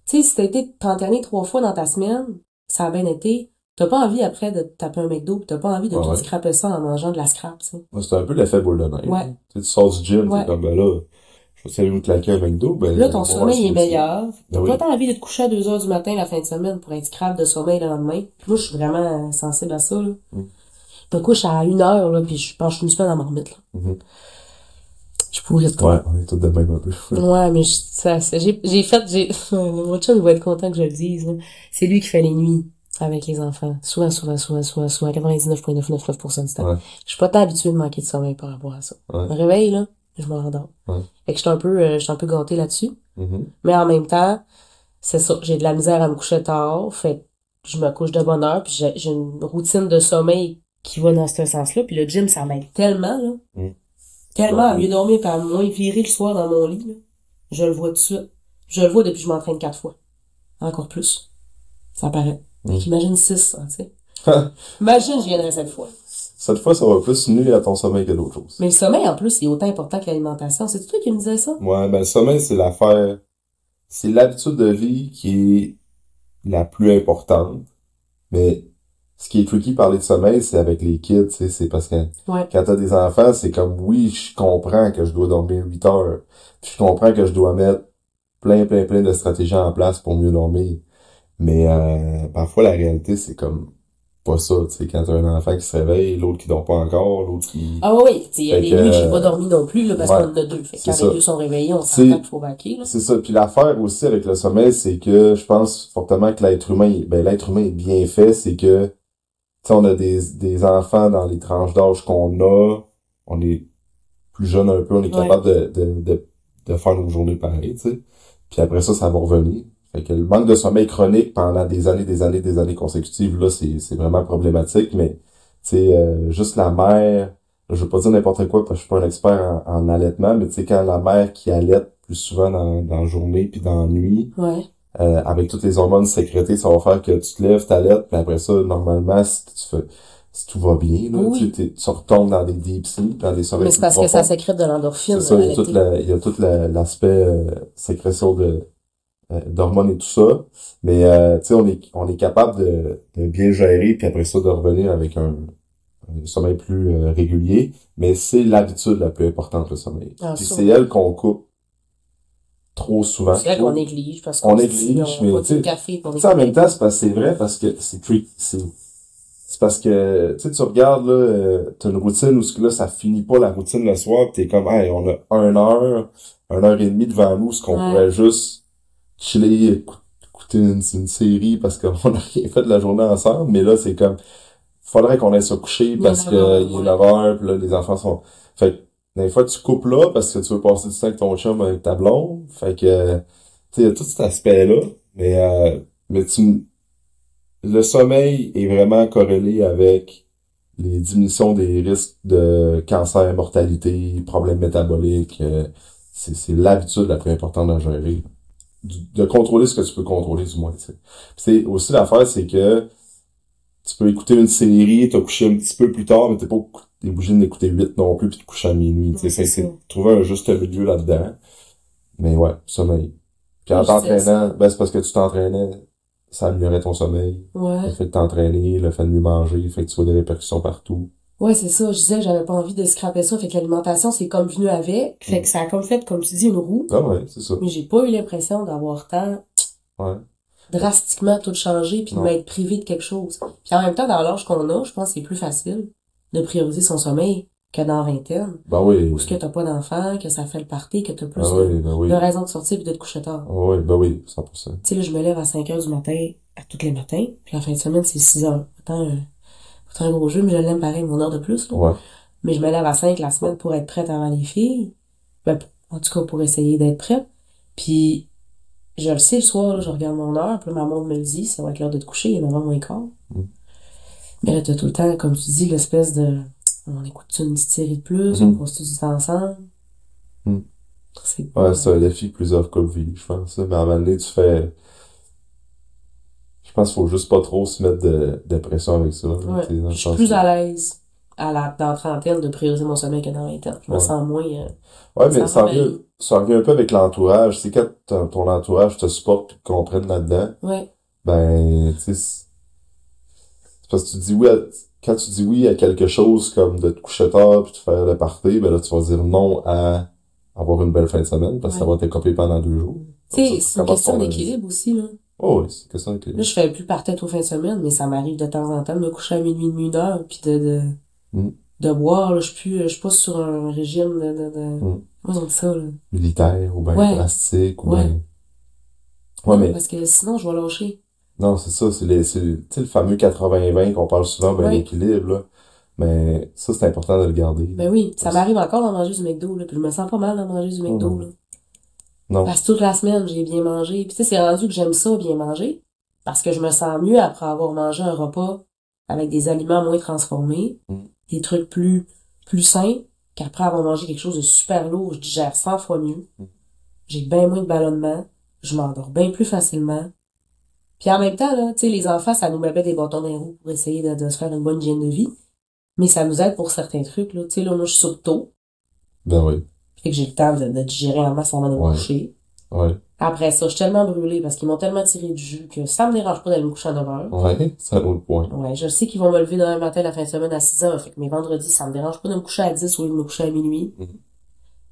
Tu sais, si t'as été t'entraîner 3 fois dans ta semaine, ça a bien été, t'as pas envie après de te taper un McDo, pis t'as pas envie de Ouais, tout ouais. scraper ça en mangeant de la scrap, tu sais. Moi, c'est un peu l'effet boule de neige. Ouais. Tu sais, tu sors du gym, Ouais. t'es comme, ben là, je vais essayer de me claquer un McDo, ben, Là, ton on va sommeil essayer est meilleur. T'as Ben pas oui. tant envie de te coucher à 2 heures du matin la fin de semaine pour être scrap de sommeil le lendemain. Puis moi, je suis vraiment sensible à ça, là. Je me couche à 1 heure, là, pis je pense que je suis une semaine à m'en remettre, là. Mhm. Je pourrais Ouais, on est tous de même un peu. Ouais, mais mon chum, il va être content que je le dise, là. C'est lui qui fait les nuits avec les enfants. Souvent, 99,999% du temps. Ouais. Je suis pas tant habituée de manquer de sommeil par rapport à ça. Ouais. Je me réveille, là, je me rendors. Ouais. Fait que je suis un peu gâtée là-dessus. Mhm. Mais en même temps, c'est ça, j'ai de la misère à me coucher tard, fait que je me couche de bonne heure, puis j'ai une routine de sommeil qui va dans ce sens-là, puis le gym, ça m'aide tellement, là. Tellement à mieux dormir pis à moins virer le soir dans mon lit, là. Je le vois tout de suite. Je le vois depuis que je m'entraîne 4 fois. Encore plus. Ça paraît. Fait qu'imagine 6, hein, tu sais. Imagine, je viendrais 7 fois. Cette fois, ça va plus nuire à ton sommeil que d'autres choses. Mais le sommeil, en plus, c'est autant important que l'alimentation. C'est toi qui me disais ça? Ouais, ben, le sommeil, c'est l'habitude de vie qui est la plus importante. Mais, ce qui est tricky parler de sommeil, c'est avec les kids, tu sais, c'est parce que Ouais. quand t'as des enfants, c'est comme, oui, je comprends que je dois dormir 8 heures. Puis je comprends que je dois mettre plein de stratégies en place pour mieux dormir. Mais, parfois, la réalité, c'est comme pas ça, tu sais, quand t'as un enfant qui se réveille, l'autre qui dort pas encore, l'autre qui... Ah oui, tu sais, il y a Fait des que, nuits que j'ai pas dormi non plus, là, parce ouais. qu'on en a 2. Fait que C'est quand ça. les 2 sont réveillés, on C'est- s'entend qu'il faut vaquer, là. C'est ça. Puis l'affaire aussi avec le sommeil, c'est que je pense fortement que l'être humain est bien fait, c'est que, tu sais, on a des enfants dans les tranches d'âge qu'on a, on est plus jeune un peu, on est capable de faire nos journées pareilles, tu sais. Puis après ça va revenir. Fait que le manque de sommeil chronique pendant des années consécutives, là, c'est vraiment problématique, mais, tu sais, juste la mère, je veux pas dire n'importe quoi parce que je suis pas un expert en allaitement, mais tu sais, quand la mère qui allaite plus souvent dans la journée puis dans la nuit, Ouais. avec toutes les hormones sécrétées, ça va faire que tu te lèves, t'allaites, puis après ça, normalement, si tout va bien, là, Oui. tu retombes dans des deep sleep, dans des sommeils Mais c'est plus parce que ça profonds. sécrète de l'endorphine. C'est ça, il y a allaiter. tout l'aspect sécrétion d'hormones et tout ça. Mais tu sais, on est capable de bien gérer, puis après ça, de revenir avec un sommeil plus régulier. Mais c'est l'habitude la plus importante, le sommeil. Ah, Puis ça. c'est elle qu'on coupe trop souvent. C'est vrai je qu'on trouve. néglige, parce On qu'on néglige, on mais boit tu sais, du café pour Tu sais, en même temps, c'est vrai parce que c'est parce que, tu sais, tu regardes, là, t'as une routine où là, ça finit pas la routine le soir, pis t'es comme, hey, on a 1 heure et demie devant nous, ce qu'on Ouais. pourrait juste chiller, écouter une série parce qu'on a rien fait de la journée ensemble, mais là, c'est comme, faudrait qu'on aille se coucher parce que il est 9 heures, pis là, les enfants sont, fait que, des fois, tu coupes là parce que tu veux passer du temps avec ton chum, avec ta blonde, fait que, tu sais, il y a tout cet aspect-là, mais le sommeil est vraiment corrélé avec les diminutions des risques de cancer, mortalité, problèmes métaboliques. C'est l'habitude la plus importante à gérer. De contrôler ce que tu peux contrôler, du moins. Tu sais. Puis c'est aussi l'affaire, c'est que tu peux écouter une série, t'as couché un petit peu plus tard, mais t'es pas obligé d'écouter 8 non plus puis de coucher à minuit. Tu sais, c'est trouver un juste milieu là-dedans. Mais ouais, sommeil. Puis en t'entraînant, ben c'est parce que tu t'entraînais, ça améliorait ton sommeil. Ouais. Le fait de t'entraîner, le fait de mieux manger, le fait que tu vois des répercussions partout. Ouais, c'est ça. Je disais que j'avais pas envie de scraper ça. Fait que l'alimentation, c'est comme venu avec. Fait que ça a comme fait, comme tu dis, une roue. Ah ouais, c'est ça. Mais j'ai pas eu l'impression d'avoir tant drastiquement tout changé puis de m'être privé de quelque chose. Puis en même temps, dans l'âge qu'on a, je pense que c'est plus facile de prioriser son sommeil que dans la vingtaine. Ben oui. Ou ce que t'as pas d'enfants, que ça fait le party, que t'as plus de raisons de sortir puis de te coucher tard. Oui, ben oui, 100%. Tu sais, là, je me lève à 5 heures du matin, à tous les matins, puis la fin de semaine, c'est 6 heures. Pourtant un gros jeu, mais je l'aime pareil, mon heure de plus, là. Ouais. Mais je me lève à 5 la semaine pour être prête avant les filles. Ben, en tout cas, pour essayer d'être prête. Puis, je le sais, le soir, là, je regarde mon heure, puis ma montre me le dit, ça va être l'heure de te coucher, il est 9h moins quart. Mais là, t'as tout le temps, comme tu dis, l'espèce de, on écoute une petite série de plus, on passe tout du temps ensemble. Ouais, c'est un défi que plusieurs couples vivent, je pense. Mais à un moment donné, tu fais... Je pense qu'il faut juste pas trop se mettre de pression avec ça. Ouais. Je suis plus à l'aise dans la trentaine de prioriser mon sommeil que dans la vingtaine. Je me sens moins... ouais, mais ça revient un peu avec l'entourage. C'est quand ton entourage te supporte et te comprenne là-dedans. Ouais. Ben, tu sais, c'est parce que tu dis oui quand tu dis oui à quelque chose comme de te coucher tard puis de faire le party, ben là, tu vas dire non à avoir une belle fin de semaine parce que ça va t'occuper pendant 2 jours. Tu sais, c'est une question d'équilibre aussi, là. Oh oui, c'est une question d'équilibre. Là, je fais plus partie aux fins de semaine, mais ça m'arrive de temps en temps de me coucher à minuit, 1h, puis de boire, là. Je suis pas sur un régime Moi, j'aime ça, là. Militaire, ou bien drastique, ou bien... Ouais, mais... parce que sinon, je vais lâcher. Non, c'est ça, tu sais, le fameux 80-20 qu'on parle souvent, ben, l'équilibre, là. Mais ça, c'est important de le garder. Ben oui, ça m'arrive encore d'en manger du McDo, là, puis je me sens pas mal d'en manger du McDo, là. Non. Parce que toute la semaine, j'ai bien mangé. Puis tu sais, c'est rendu que j'aime ça, bien manger. Parce que je me sens mieux après avoir mangé un repas avec des aliments moins transformés, des trucs plus sains, qu'après avoir mangé quelque chose de super lourd, je digère 100 fois mieux. J'ai bien moins de ballonnement. Je m'endors bien plus facilement. Puis en même temps, là, tu sais, les enfants, ça nous met des bâtons dans les roues pour essayer de se faire une bonne hygiène de vie. Mais ça nous aide pour certains trucs, là. Tu sais, là, moi, je saute tôt. Ben oui. Fait que j'ai le temps de digérer en masse avant de me coucher. Ouais. Après ça, je suis tellement brûlée parce qu'ils m'ont tellement tiré du jus que ça me dérange pas d'aller me coucher à 9h. Ouais, c'est un autre point. Ouais, je sais qu'ils vont me lever demain matin la fin de semaine à 6h. Fait que mes vendredis, ça me dérange pas de me coucher à 10 au lieu de me coucher à minuit.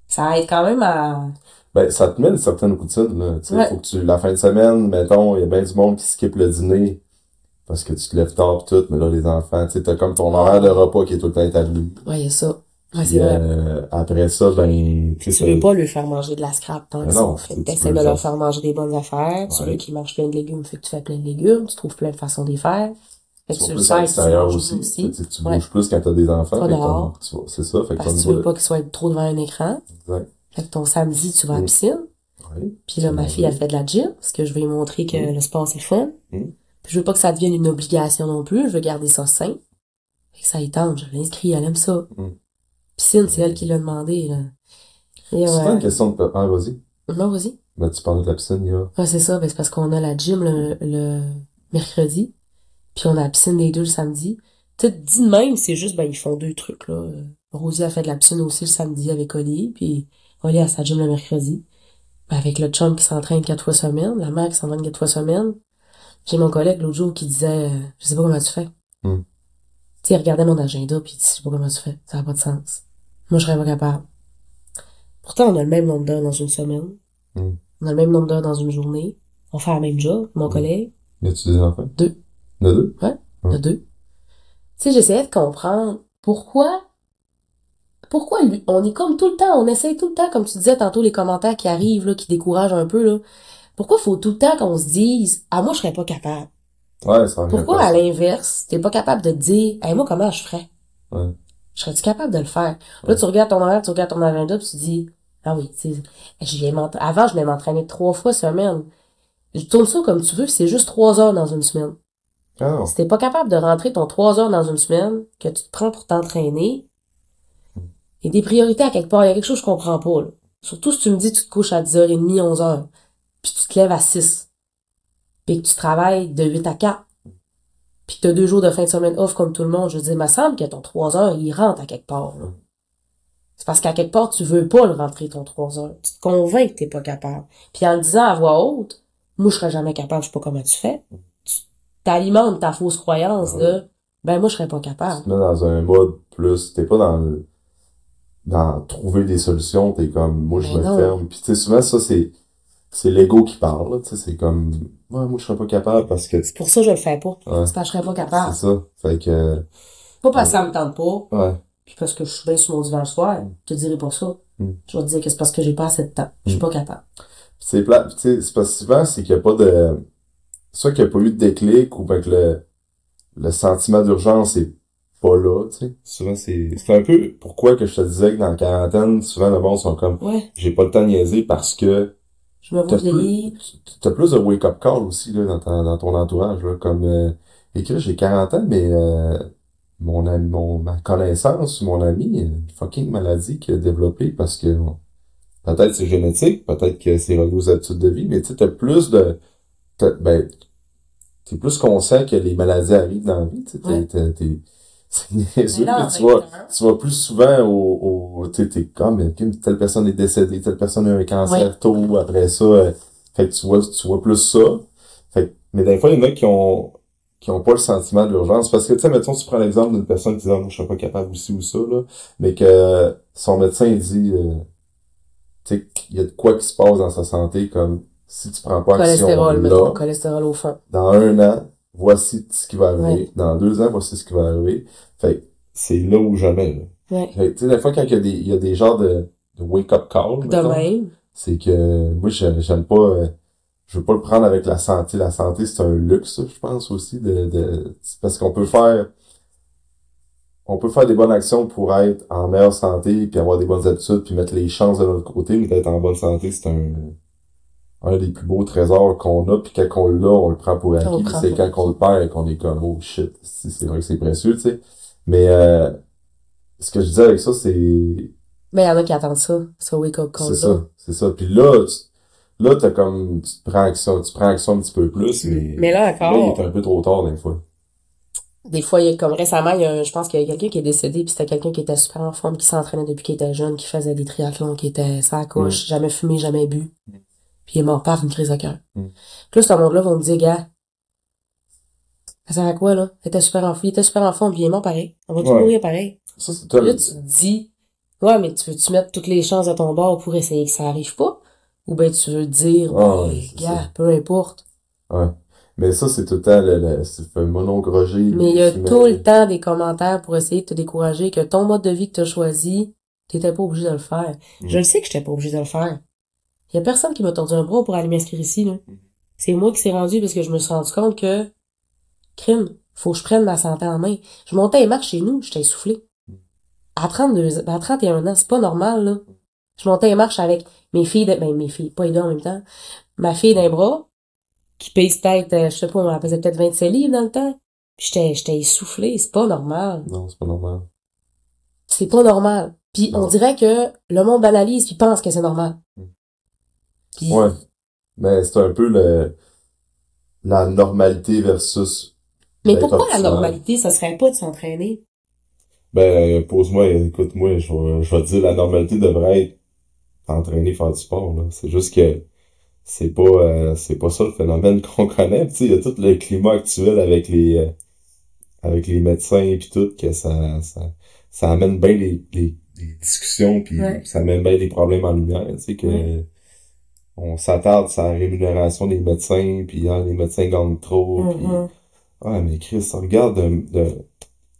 Ça aide quand même à... Ben, ça te met une certaine routine, là. Tu sais, faut que la fin de semaine, mettons, il y a bien du monde qui skip le dîner parce que tu te lèves tard pis tout, mais là, les enfants, tu sais, t'as comme ton horaire de repas qui est tout le temps établi. Ouais, il y a ça. Ouais, c'est vrai. Après ça, ben, tu veux pas lui faire manger de la scrap tant que ça. T'essaies de leur faire manger des bonnes affaires. Tu veux qu'ils mangent plein de légumes, fait que tu fais plein de légumes. Tu trouves plein de façons d'y faire. Fait que tu le sais, aussi. Tu bouges plus quand t'as des enfants. Dehors. C'est ça. Fait que parce que tu veux pas qu'ils soient trop devant un écran. Exact. Fait que ton samedi, tu vas à la piscine. Puis là, ma fille a fait de la gym, parce que je veux lui montrer que le sport, c'est fun. Puis je veux pas que ça devienne une obligation non plus. Je veux garder ça sain. Fait que ça y tente. Je l'inscris, elle aime ça. Piscine, c'est elle qui l'a demandé, là. C'est pas une question de... Ah, vas-y. Non, vas-y. Ben, tu parlais de la piscine, Ouais, c'est ça. Ben, c'est parce qu'on a la gym le mercredi. Puis on a la piscine les deux le samedi. Tout dit de même, c'est juste, ben, ils font 2 trucs, là. Rosie a fait de la piscine aussi le samedi avec Oli. Puis Oli a sa gym le mercredi. Ben, avec le chum qui s'entraîne 4 fois semaine. La mère qui s'entraîne 4 fois semaine. J'ai mon collègue l'autre jour qui disait, je sais pas comment tu fais. Tu sais, il regardait mon agenda puis il dit, je sais pas comment tu fais. Ça n'a pas de sens. Moi, je serais pas capable. Pourtant, on a le même nombre d'heures dans une semaine. On a le même nombre d'heures dans une journée. On fait le même job, mon collègue. Y a-tu des enfants? 2. Il y en a 2? Ouais, il y en a 2. Tu sais, j'essayais de comprendre pourquoi lui, on est comme tout le temps, on essaye tout le temps, comme tu disais tantôt, les commentaires qui arrivent, là, qui découragent un peu, là. Pourquoi faut tout le temps qu'on se dise, ah, moi, je serais pas capable? Ouais, ça pourquoi, à l'inverse, t'es pas capable de te dire, hey, moi, comment je ferais? Ouais. Serais-tu capable de le faire? Là, tu regardes ton horaire, tu regardes ton agenda, puis tu dis, ah oui, tu sais, avant, je venais m'entraîner 3 fois semaine. Je tourne ça comme tu veux, c'est juste 3 heures dans une semaine. Oh. Si t'es pas capable de rentrer ton 3 heures dans une semaine, que tu te prends pour t'entraîner, il y a des priorités à quelque part, il y a quelque chose que je comprends pas, là. Surtout si tu me dis que tu te couches à 10h30, 11h, puis tu te lèves à 6, puis que tu travailles de 8 à 4, pis t'as 2 jours de fin de semaine off comme tout le monde, je veux dire, il me semble que ton 3 heures, il rentre à quelque part, là. C'est parce qu'à quelque part, tu veux pas le rentrer, ton 3 heures. Tu te convaincs que t'es pas capable. Puis en le disant à voix haute, moi, je serais jamais capable, je sais pas comment tu fais. Tu t'alimentes ta fausse croyance de, ben, moi, je serais pas capable. Tu te mets dans un mode plus, t'es pas dans trouver des solutions, t'es comme, moi, je me ferme. Puis tu sais, souvent, ça, c'est l'ego qui parle, là. Tu sais, c'est comme, ouais, moi, je serais pas capable parce que... C'est pour ça que je le fais pas. Ouais. C'est parce que je serais pas capable. C'est ça. Fait que... Pas parce que ça me tente pas. Ouais. Puis parce que je suis bien sur mon divan le soir. Je te dirai pas ça. Je vais te dire que c'est parce que j'ai pas assez de temps. Je suis pas capable. C'est plat, tu sais, c'est parce que souvent, c'est qu'il y a pas de... Soit qu'il y a pas eu de déclic ou ben que le sentiment d'urgence est pas là, tu sais. Souvent, c'est un peu pourquoi que je te disais que dans la quarantaine, souvent, le monde sont comme, j'ai pas le temps de niaiser parce que je me vois vieillir. T'as plus de wake-up call aussi, là, dans ton entourage, là, comme, écrit, j'ai 40 ans, mais, ma connaissance, mon ami, une fucking maladie qu'il a développée parce que, peut-être c'est génétique, peut-être que c'est relié aux habitudes de vie, mais tu sais, t'es plus conscient que les maladies arrivent dans la vie, tu sais, c'est niaiseux, mais tu vas plus souvent t'es comme, telle personne est décédée, telle personne a eu un cancer tôt, après ça, fait que tu vois plus ça. Fait que, mais des fois, il y en a qui ont pas le sentiment de l'urgence, parce que, tu sais, mettons, tu prends l'exemple d'une personne qui dit, moi, je serais pas capable aussi ou ça, là, mais que son médecin, il dit, tu sais, il y a de quoi qui se passe dans sa santé, comme, si tu prends pas action là, cholestérol au fond. Dans 1 an, voici ce qui va arriver. Ouais. Dans 2 ans, voici ce qui va arriver. Fait que c'est là ou jamais, là. Ouais. Fait que, tu sais, des fois, quand il y a des genres de wake-up call, c'est que, moi, j'aime pas, je veux pas le prendre avec la santé. La santé, c'est un luxe, je pense aussi, parce qu'on peut faire des bonnes actions pour être en meilleure santé, puis avoir des bonnes habitudes, puis mettre les chances de notre côté, mais d'être en bonne santé, c'est un des plus beaux trésors qu'on a, puis quand on l'a, on le prend pour acquis, puis c'est quand on le perd et qu'on est comme, oh shit, c'est vrai que c'est précieux, tu sais. Mais, ce que je disais avec ça, c'est... Mais il y en a qui attendent ça wake-up call. C'est ça. Puis là, t'as comme, tu prends action un petit peu plus, mais là, encore. Là, il est un peu trop tard, des fois. Des fois, comme récemment, je pense qu'il y a quelqu'un qui est décédé, puis c'était quelqu'un qui était super en forme, qui s'entraînait depuis qu'il était jeune, qui faisait des triathlons, qui était sans couche, jamais fumé, jamais bu. Puis il est mort par une crise de cœur. Puis là, ce monde-là va me dire, gars, ça sert à quoi, là? Il était super en forme, puis il est mort pareil. On va tous mourir pareil. Ça, c'est là, tu te dis, ouais, mais tu veux-tu mettre toutes les chances à ton bord pour essayer que ça arrive pas? Ou ben tu veux dire, gars, peu importe. Ouais. Mais ça, c'est tout le temps c'est le monogrogie. Mais il y a tout le temps des commentaires pour essayer de te décourager que ton mode de vie que t'as choisi, t'étais pas obligé de le faire. Je le sais que j'étais pas obligé de le faire. Il y a personne qui m'a tordu un bras pour aller m'inscrire ici, là. C'est moi qui s'est rendu parce que je me suis rendu compte que, crime, faut que je prenne ma santé en main. Je montais les marches chez nous, j'étais essoufflée. À 31 ans, c'est pas normal, là. Je montais les marches avec mes filles, pas les deux en même temps. Ma fille d'un bras, qui pèse peut-être, je sais pas, elle pesait peut-être 27 livres dans le temps. Puis j'étais essoufflée, c'est pas normal. Non, c'est pas normal. C'est pas normal. Puis on dirait que le monde banalise puis pense que c'est normal. Puis... Ouais. Mais c'est un peu la normalité versus... Mais pourquoi la normalité, ça serait pas de s'entraîner? Ben, pose-moi, écoute-moi, je vais te dire, la normalité devrait être t'entraîner, faire du sport, là. C'est juste que c'est pas ça le phénomène qu'on connaît. Tu sais, il y a tout le climat actuel avec les médecins et puis tout, que ça amène bien les discussions, puis ça amène bien des problèmes en lumière, tu sais, que on s'attarde sur la rémunération des médecins, puis les médecins gagnent trop, puis ouais, mais Chris, regarde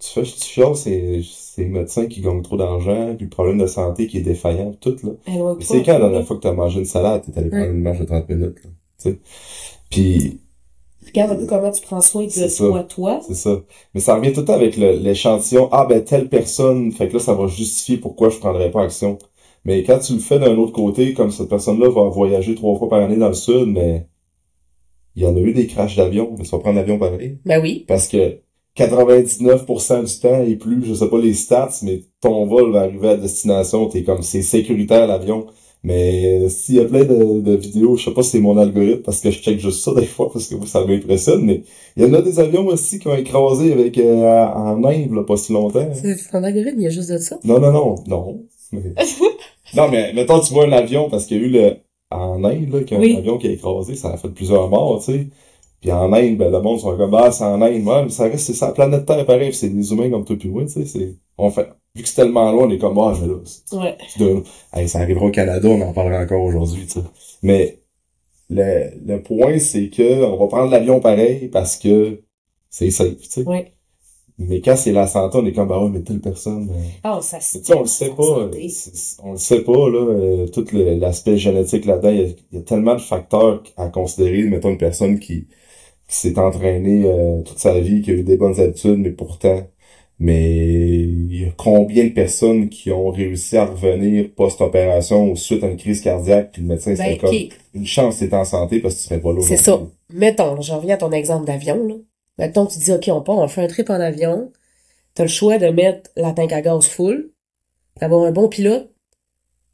tu chiales ces médecins qui gagnent trop d'argent, puis le problème de santé qui est défaillant, tout, là. C'est quand la dernière fois que t'as mangé une salade, t'es allé prendre une marche de 30 minutes, là, tu sais. Puis... Regarde un peu comment tu prends soin de toi. C'est ça. Mais ça revient tout le temps avec l'échantillon. Ah, ben, telle personne, fait que là, ça va justifier pourquoi je prendrais pas action. Mais quand tu le fais d'un autre côté, comme cette personne-là va voyager 3 fois par année dans le sud, mais il y en a eu des crashs d'avion, mais ça va prendre l'avion pareil. Ben oui. Parce que 99% du temps et plus, je sais pas les stats, mais ton vol va arriver à destination, t'es comme, c'est sécuritaire l'avion. Mais s'il y a plein de vidéos, je sais pas si c'est mon algorithme parce que je check juste ça des fois parce que moi, ça m'impressionne, mais il y en a des avions aussi qui ont écrasé avec en Inde là, pas si longtemps. Hein. C'est ton algorithme, il y a juste de ça. Non. Mais... non, mais mettons tu vois un avion parce qu'il y a eu en Inde là, qu'il y a un avion qui a écrasé, ça a fait plusieurs morts, tu sais. Puis en Inde, ben le monde sont comme c'est en Inde, ouais, mais ça reste c'est la planète Terre pareil, c'est des humains comme toi puis moi, tu sais, on fait vu que c'est tellement loin, on est comme mais là. Ça arrivera au Canada, on en parlera encore aujourd'hui, tu sais. Mais le point c'est que on va prendre l'avion pareil parce que c'est safe, tu sais. Oui. Mais quand c'est la santé, on est comme ouais, mais telle personne. Oh, ça tu sais, on le sait pas. On le sait pas là, tout l'aspect génétique là-dedans. Il y a tellement de facteurs à considérer. Mettons une personne qui s'est entraîné toute sa vie, qui a eu des bonnes habitudes, mais il y a combien de personnes qui ont réussi à revenir post-opération ou suite à une crise cardiaque, puis le médecin serait comme une chance t'es en santé parce que tu serais pas là aujourd'hui. C'est ça. Mettons, j'en reviens à ton exemple d'avion, là. Mettons, tu dis, OK, on fait un trip en avion, t'as le choix de mettre la tank à gaz full, d'avoir un bon pilote,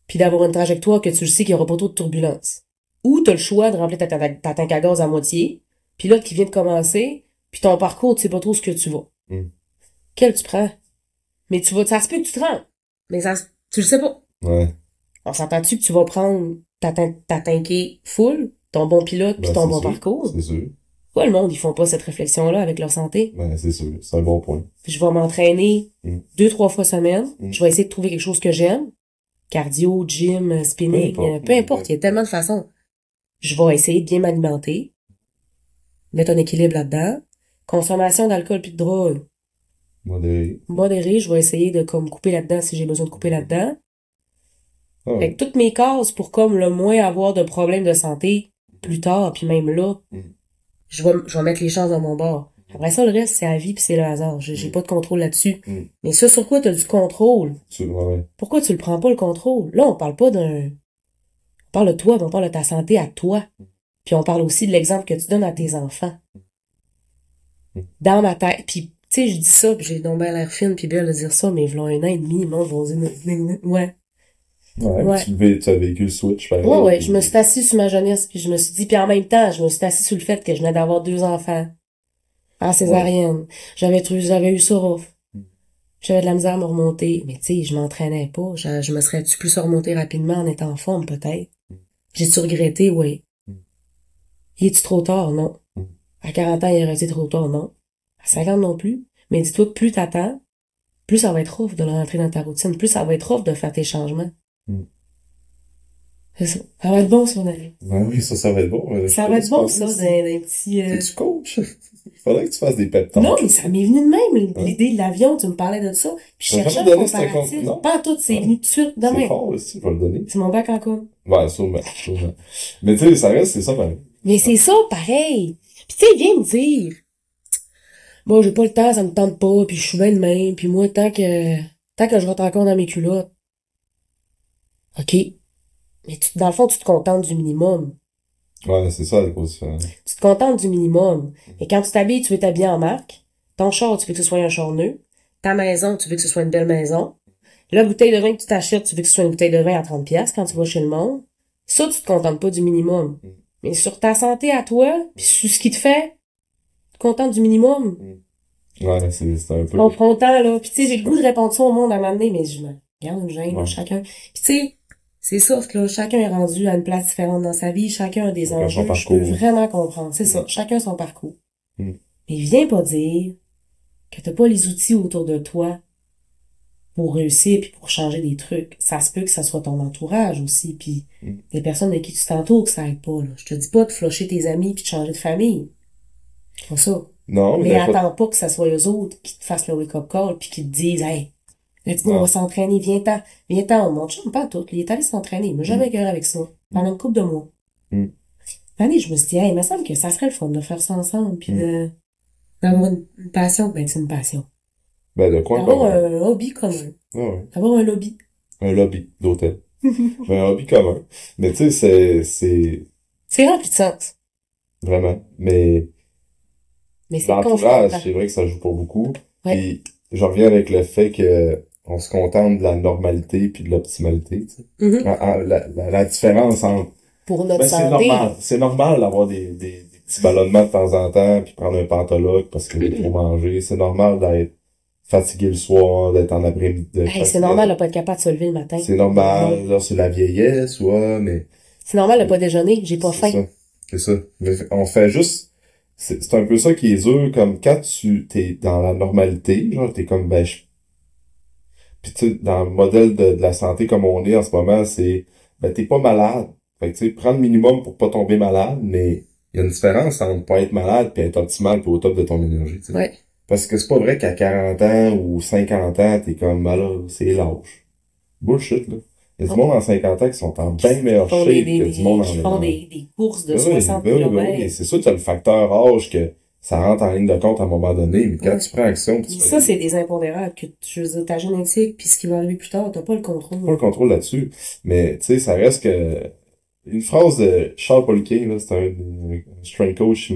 puis d'avoir une trajectoire que tu le sais qu'il y aura pas trop de turbulences. Ou t'as le choix de remplir ta tank à gaz à moitié, pilote qui vient de commencer, puis ton parcours, tu sais pas trop ce que tu vas. Quel tu prends? Mais ça se peut que tu te rends. Mais tu le sais pas. Ouais. On s'entend-tu que tu vas prendre ta tankée full, ton bon pilote, puis ton bon parcours? C'est sûr. Pourquoi le monde, ils font pas cette réflexion-là avec leur santé? Ben, c'est sûr. C'est un bon point. Je vais m'entraîner 2-3 fois semaine. Je vais essayer de trouver quelque chose que j'aime. Cardio, gym, spinning, peu importe. Il y a tellement de façons. Je vais essayer de bien m'alimenter. Mettre un équilibre là-dedans. Consommation d'alcool puis de drogue. Modéré. Je vais essayer de comme couper là-dedans si j'ai besoin de couper là-dedans. Oh. Fait que toutes mes cases pour comme le moins avoir de problèmes de santé plus tard, puis même là, je vais mettre les chances dans mon bord. Après ça, le reste, c'est la vie puis c'est le hasard. J'ai pas de contrôle là-dessus. Mais ça, sur quoi t'as du contrôle? Pourquoi tu le prends pas, le contrôle? Là, on parle pas on parle de toi, mais on parle de ta santé à toi. Puis on parle aussi de l'exemple que tu donnes à tes enfants. Dans ma tête. Puis, tu sais, je dis ça, puis j'ai donc bien l'air fine puis belle de dire ça, mais voilà 1 an et demi, le monde va dire, ouais. Tu as vécu le switch, pareil. Ouais, je me suis assise sur ma jeunesse, puis je me suis dit, puis en même temps, je me suis assise sur le fait que je venais d'avoir 2 enfants. En césarienne. J'avais eu ça rough. J'avais de la misère à me remonter. Mais tu sais, je m'entraînais pas. Je me serais-tu plus remonter rapidement en étant en forme, peut-être? J'ai-tu regretté? Oui. Il est-tu trop tard? Non. À 40 ans, il aurait été trop tard? Non. À 50 non plus. Mais dis-toi que plus t'attends, plus ça va être rough de le rentrer dans ta routine. Plus ça va être rough de faire tes changements. C'est ça. Ça va être bon, ça, mon ami. Ben oui, ça va être bon. Ça va être bon, ça, d'un petit... T'es-tu coach? Il faudrait que tu fasses des pep talks. Non, mais ça m'est venu de même, l'idée de l'avion, tu me parlais de ça. Puis je cherchais un comparatif. Pas tout, c'est venu tout de suite de même. C'est fort aussi, je vais le donner. C'est mon bac en com. Ouais, sûrement. Mais tu sais, ça reste, c'est ça, pareil. Mais c'est ça, pareil. Puis tu sais, viens me dire. Bon, j'ai pas le temps, ça me tente pas, puis je suis bien de même, puis moi, tant que je rentre encore dans mes culottes. OK. Mais dans le fond, tu te contentes du minimum. Ouais, c'est ça, la grosse différence. Tu te contentes du minimum. Et quand tu t'habilles, tu veux t'habiller en marque. Ton char, tu veux que ce soit un char neuf. Ta maison, tu veux que ce soit une belle maison. La bouteille de vin que tu t'achètes, tu veux que ce soit une bouteille de vin à 30$ quand tu vas chez le monde. Ça, tu te contentes pas du minimum. Mais sur ta santé à toi, pis sur ce qui te fait, tu te contentes du minimum. Ouais, c'est un peu... Confrontant, là. Pis tu sais, j'ai le goût de répondre ça au monde à un moment donné, mais je me garde une gêne, là, chacun. Pis tu sais, c'est soft, là. Chacun est rendu à une place différente dans sa vie. Chacun a des enjeux. Je peux vraiment comprendre. C'est ça. Chacun son parcours. Mais viens pas dire que t'as pas les outils autour de toi pour réussir puis pour changer des trucs. Ça se peut que ça soit ton entourage aussi puis des personnes avec qui tu t'entoures que ça aide pas, là. Je te dis pas de flusher tes amis puis de changer de famille. C'est pas ça. Non, mais attends pas que ça soit eux autres qui te fassent le wake-up call puis qui te disent, hey, let's go, on va s'entraîner, viens-t'en, mon chum, pas tout. Il est allé s'entraîner, il m'a jamais gueulé avec ça. Pendant une couple de mois. Année, je me suis dit, hey, il me semble que ça serait le fun de faire ça ensemble puis d'avoir une passion. Ben, c'est une passion. Ben, de quoi? D'avoir un hobby commun. Ouais. Avoir un lobby. Un lobby d'hôtel. Ben, un hobby commun. Mais tu sais, c'est rempli de sens. Vraiment. Mais c'est l'entourage, c'est vrai que ça joue pour beaucoup. Ouais. Puis, je reviens avec le fait que on se contente de la normalité puis de l'optimalité, tu sais. Mhm. La différence entre, Pour notre ben, santé. c'est normal d'avoir des petits ballonnements de temps en temps puis prendre un pantologue parce que faut manger. C'est normal d'être fatigué le soir, d'être en après-midi, Hey, c'est normal de pas être capable de se lever le matin. c'est normal, là, c'est la vieillesse, ouais, mais C'est normal de pas déjeuner, j'ai pas faim. c'est ça. Mais on fait juste, c'est un peu ça qui est dur, comme quand t'es dans la normalité, genre, t'es comme, ben, puis tu sais, dans le modèle de la santé comme on est en ce moment, c'est, ben, t'es pas malade. Fait que tu sais, prends le minimum pour pas tomber malade, mais il y a une différence entre pas être malade puis être optimal puis au top de ton énergie, tu sais. Ouais. Parce que c'est pas vrai qu'à 40 ans ou 50 ans, t'es comme, ben là, c'est l'âge. Bullshit, là. Il y a du monde en 50 ans qui sont en bien meilleure shape que du monde en qui font des courses de oui, 60 oui, km. oui. C'est sûr que tu as le facteur âge que ça rentre en ligne de compte à un moment donné, mais quand tu prends action, Mais ça, c'est des impondérables que je veux dire, ta génétique puis ce qui va arriver plus tard, t'as pas le contrôle. pas le contrôle là-dessus. Mais tu sais, ça reste que une phrase de Charles Poliquin, là, c'est un strength coach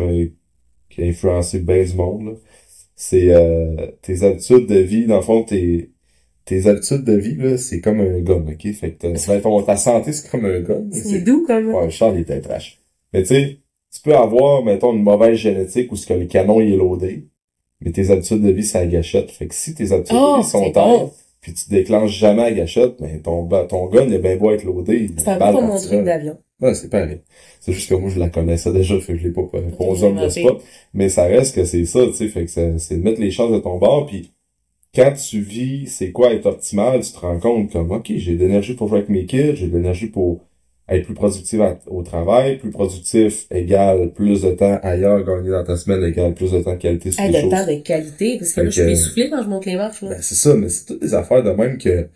qui a influencé bien du monde, là. C'est tes habitudes de vie, dans le fond, tes habitudes de vie, là, c'est comme un gun, ok? Fait que ta santé, c'est comme un gun. C'est doux, comme. Ouais, Charles, il était trash. Mais tu sais, tu peux avoir, mettons, une mauvaise génétique où ce que le canon, il est loadé, mais tes habitudes de vie, c'est à la gâchette. Fait que si tes habitudes de vie sont têtes, puis tu déclenches jamais à la gâchette, ben, ton gun, il est bien beau être loadé. C'est un peu comme mon truc d'avion. Ouais, c'est pareil. C'est juste que moi, je la connaissais déjà, fait que je l'ai pas posé on the spot. Mais ça reste que c'est ça, tu sais, fait que c'est de mettre les chances de ton bord, puis quand tu vis, c'est quoi être optimal, tu te rends compte comme, ok, j'ai de l'énergie pour jouer avec mes kids, j'ai de l'énergie pour être plus productif au travail, plus productif égale plus de temps ailleurs, gagner dans ta semaine égale plus de temps de qualité sur les choses. De temps de qualité, parce que là, je suis essoufflée quand je monte les marches, là. Ben, c'est ça, mais c'est toutes des affaires de même que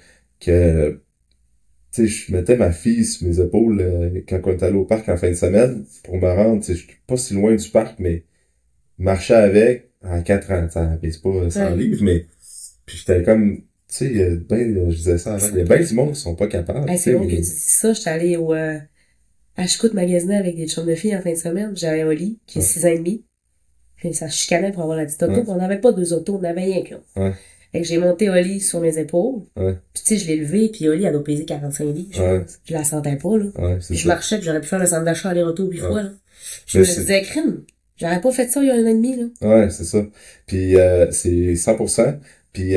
tu sais, je mettais ma fille sur mes épaules quand on était allé au parc en fin de semaine pour me rendre, tu sais, je suis pas si loin du parc, mais marcher avec en 4 ans, ça pèse pas 100 livres, mais puis j'étais comme, tu sais, je disais ça avant, il y a bien du monde qui sont pas capables. Hey, c'est bon que tu dis ça, j'étais allée au Ashcoot magasiner avec des chums de filles en fin de semaine, j'avais Oli, qui est 6 ans et demi, puis ça chicanait pour avoir la petite auto, on n'avait pas deux autos, on avait rien qu'une. Fait que j'ai monté Oli sur mes épaules, puis tu sais, je l'ai levé, puis Oli, elle doit peser 45 livres, je la sentais pas, là. Puis je marchais, puis j'aurais pu faire le centre d'achat aller-retour 8 fois, là. Je me disais, crime, j'aurais pas fait ça il y a 1 an et demi, là. Ouais, c'est ça. Puis c'est 100%. Puis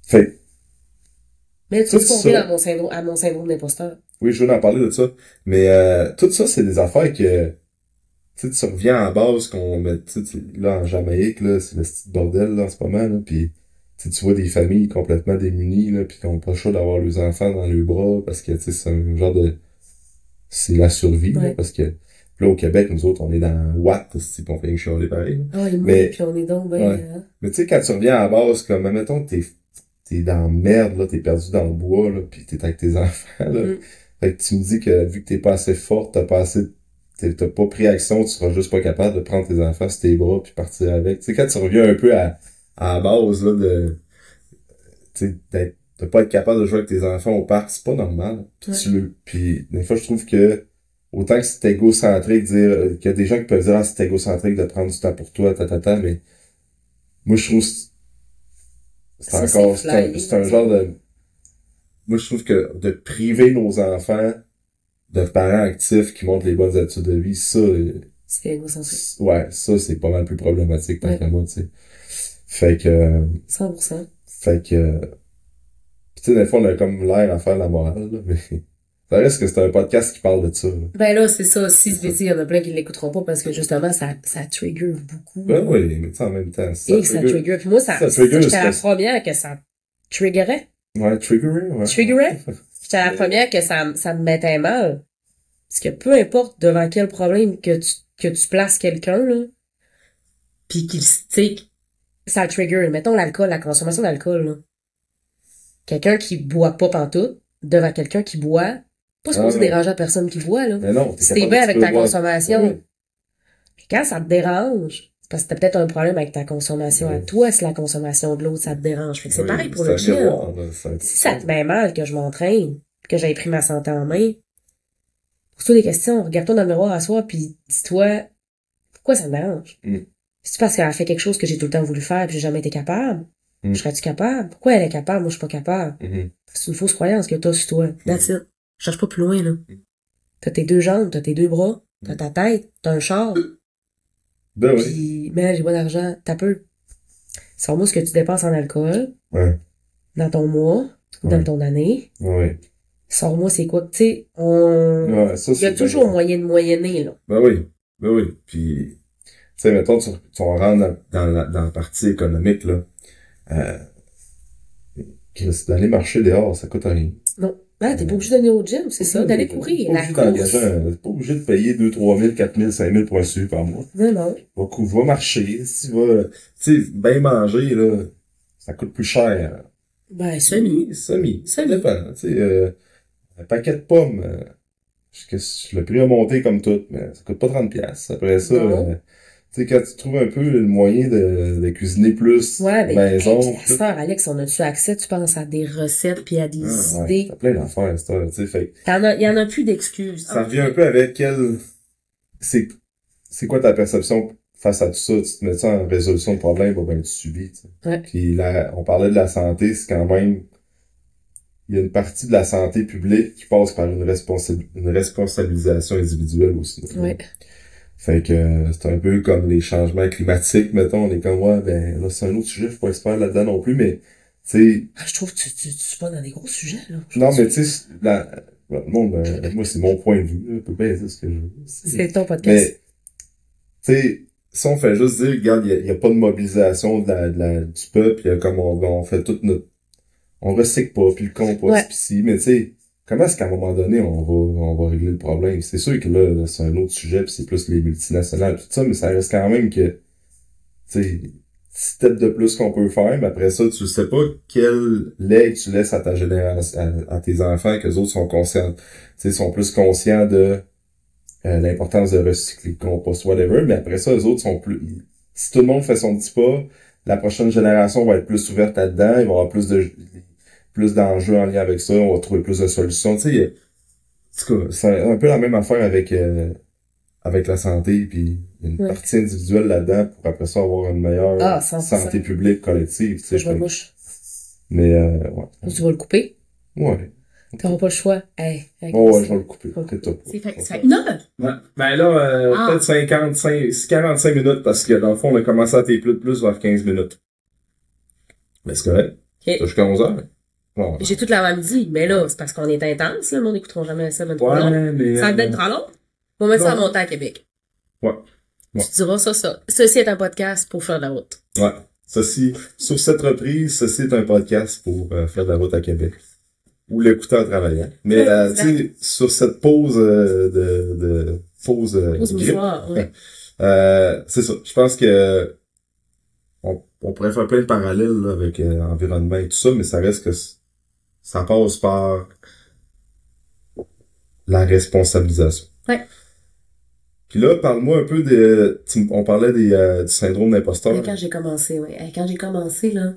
fait. Mais tu vois à mon syndrome d'imposteur. Oui, je veux en parler de ça. Mais tout ça, c'est des affaires que tu reviens à la base qu'on met, là, en Jamaïque, là, c'est le petit bordel, là, en ce moment, là, puis tu vois des familles complètement démunies, là, puis qui ont pas le choix d'avoir leurs enfants dans leurs bras, parce que, tu sais, c'est un genre de, c'est la survie, là, parce que, là, au Québec, nous autres, on est dans Watt, pis on fait une chialer pareil, là. Mais, puis on est donc ben, mais tu sais, quand tu reviens à la base, comme, admettons que t'es dans la merde, là, t'es perdu dans le bois, là, pis t'es avec tes enfants, là. Fait que tu me dis que, vu que t'es pas assez forte, t'as pas pris action, tu seras juste pas capable de prendre tes enfants sur tes bras puis partir avec. Tu sais, quand tu reviens un peu à la base, là, tu sais, de pas être capable de jouer avec tes enfants au parc, c'est pas normal. Puis des fois, je trouve que, autant que c'est égocentrique, dire, qu'il y a des gens qui peuvent dire, ah, c'est égocentrique de prendre du temps pour toi, mais, moi, je trouve, c'est un genre de, moi, je trouve que de priver nos enfants de parents actifs qui montrent les bonnes habitudes de vie, ça, c'est égocentrique. Ouais, ça, c'est pas mal plus problématique, tant qu'à moi, tu sais. Fait que... 100%. Fait que... Pis tu sais, des fois, on a comme l'air à faire la morale, là, mais... Ça reste que c'est un podcast qui parle de ça, là. Ben là, c'est ça. Si, il y en a plein qui l'écouteront pas parce que, justement, ça trigger beaucoup. Ben oui, mais tu sais, en même temps, ça trigger. Puis moi, j'étais la première que ça triggerait. Ouais, triggerait, ouais. Triggerait. J'étais la première que ça me mettait mal. Parce que peu importe devant quel problème que tu places quelqu'un, là, pis qu'il, tu sais, ça trigger. Mettons l'alcool, la consommation d'alcool, là. Quelqu'un qui boit pas pantoute, devant quelqu'un qui boit, pas supposé déranger la personne qui boit, là. Mais non, si t'es bien avec ta consommation. Puis quand ça te dérange, c'est parce que t'as peut-être un problème avec ta consommation à toi, si la consommation de l'autre, ça te dérange. Fait que c'est pareil pour le chien. Si ça te met mal que je m'entraîne, que j'aie pris ma santé en main, pose-toi des questions, regarde-toi dans le miroir à soi, puis dis-toi, pourquoi ça me dérange? C'est parce qu'elle a fait quelque chose que j'ai tout le temps voulu faire, puis j'ai jamais été capable. Serais-tu capable? Pourquoi elle est capable? Moi, je suis pas capable. C'est une fausse croyance que t'as sur toi. That's it. Je cherche pas plus loin, là. T'as tes 2 jambes, t'as tes 2 bras, t'as ta tête, t'as un char. Ben oui. Puis, mais j'ai pas d'argent. T'as peu. Sors-moi ce que tu dépenses en alcool. Ouais. Dans ton mois. Dans ton année. Ouais. Sors-moi c'est quoi, tu sais, il y a toujours moyen de moyenner, là. Ben oui. Ben oui. Puis, tu sais, mettons, tu rentres dans la partie économique, là. D'aller marcher dehors, ça coûte rien. Non. Ah, t'es pas obligé d'aller au gym, c'est ça, d'aller courir. T'es pas obligé de payer 2, 3 000, 4 000, 5 000 pour un suivi par mois. Non. Va marcher, si tu vas, tu sais, bien manger, là, ça coûte plus cher. Ben, semi. Ça dépend, tu sais, un paquet de pommes, le prix a monté comme tout, mais ça coûte pas 30$. Après ça, tu sais, quand tu trouves un peu le moyen de cuisiner plus maison. Ouais, Alex, on a-tu accès, tu penses, à des recettes puis à des idées? T'as plein d'affaires, tu sais, fait. Il y en a plus d'excuses. Ça revient un peu avec c'est quoi ta perception face à tout ça? Tu te mets ça en résolution de problème, ben, tu subis, tu sais. Ouais. Puis là, on parlait de la santé, c'est quand même, il y a une partie de la santé publique qui passe par une responsabilisation individuelle aussi. Ouais. Fait que c'est un peu comme les changements climatiques, mettons, on est comme ben là c'est un autre sujet, je suis pas expert là-dedans non plus, mais tu sais. Je trouve que tu pas dans des gros sujets, là. Non, mais tu sais, le monde, moi c'est mon point de vue, là, je peux pas dire ce que je veux. C'est ton podcast. Mais tu sais, si on fait juste dire, regarde, il y a pas de mobilisation du peuple, comme on fait toute on recycle pas, puis le compost, pis si, mais tu sais, comment est-ce qu'à un moment donné, on va régler le problème? C'est sûr que là c'est un autre sujet, pis c'est plus les multinationales, tout ça, mais ça reste quand même que, tu sais, step de plus qu'on peut faire, mais après ça, tu sais pas quel legs tu laisses à ta génération, à tes enfants, que les autres sont conscients, tu sais, sont plus conscients de l'importance de recycler, compost, whatever, mais après ça, les autres sont plus, si tout le monde fait son petit pas, la prochaine génération va être plus ouverte là-dedans, il va y avoir plus d'enjeux en lien avec ça, on va trouver plus de solutions, tu sais, en tout cas, c'est un peu la même affaire avec la santé, puis il y a une partie individuelle là-dedans pour après ça avoir une meilleure santé publique collective, tu sais. Mais ouais. Tu vas le couper? Ouais. T'auras pas le choix. Hey, je vais le couper. C'est fait une heure? Ouais. Ben là, peut-être 45 minutes, parce que dans le fond, on a commencé à t'épeler de plus vers 15 minutes. Mais c'est correct. Okay. C'est jusqu'à 11 heures. Bon, j'ai toute la même dit, mais là, c'est parce qu'on est intense, là, le monde n'écoutera jamais ça 23 heures. Mais ça va être trop long. On va mettre ça à monter à Québec. Ouais. Tu diras ça. Ceci est un podcast pour faire de la route. Ouais. Sur cette reprise, ceci est un podcast pour faire de la route à Québec. Ou l'écouter en travaillant. Mais, tu sais, sur cette pause pause mouchoir, ouais. C'est ça. Je pense que on pourrait faire plein de parallèles là, avec l'environnement et tout ça, mais ça reste que ça passe par la responsabilisation. Ouais. Puis là, parle-moi un peu on parlait du syndrome d'imposteur. Quand j'ai commencé, là,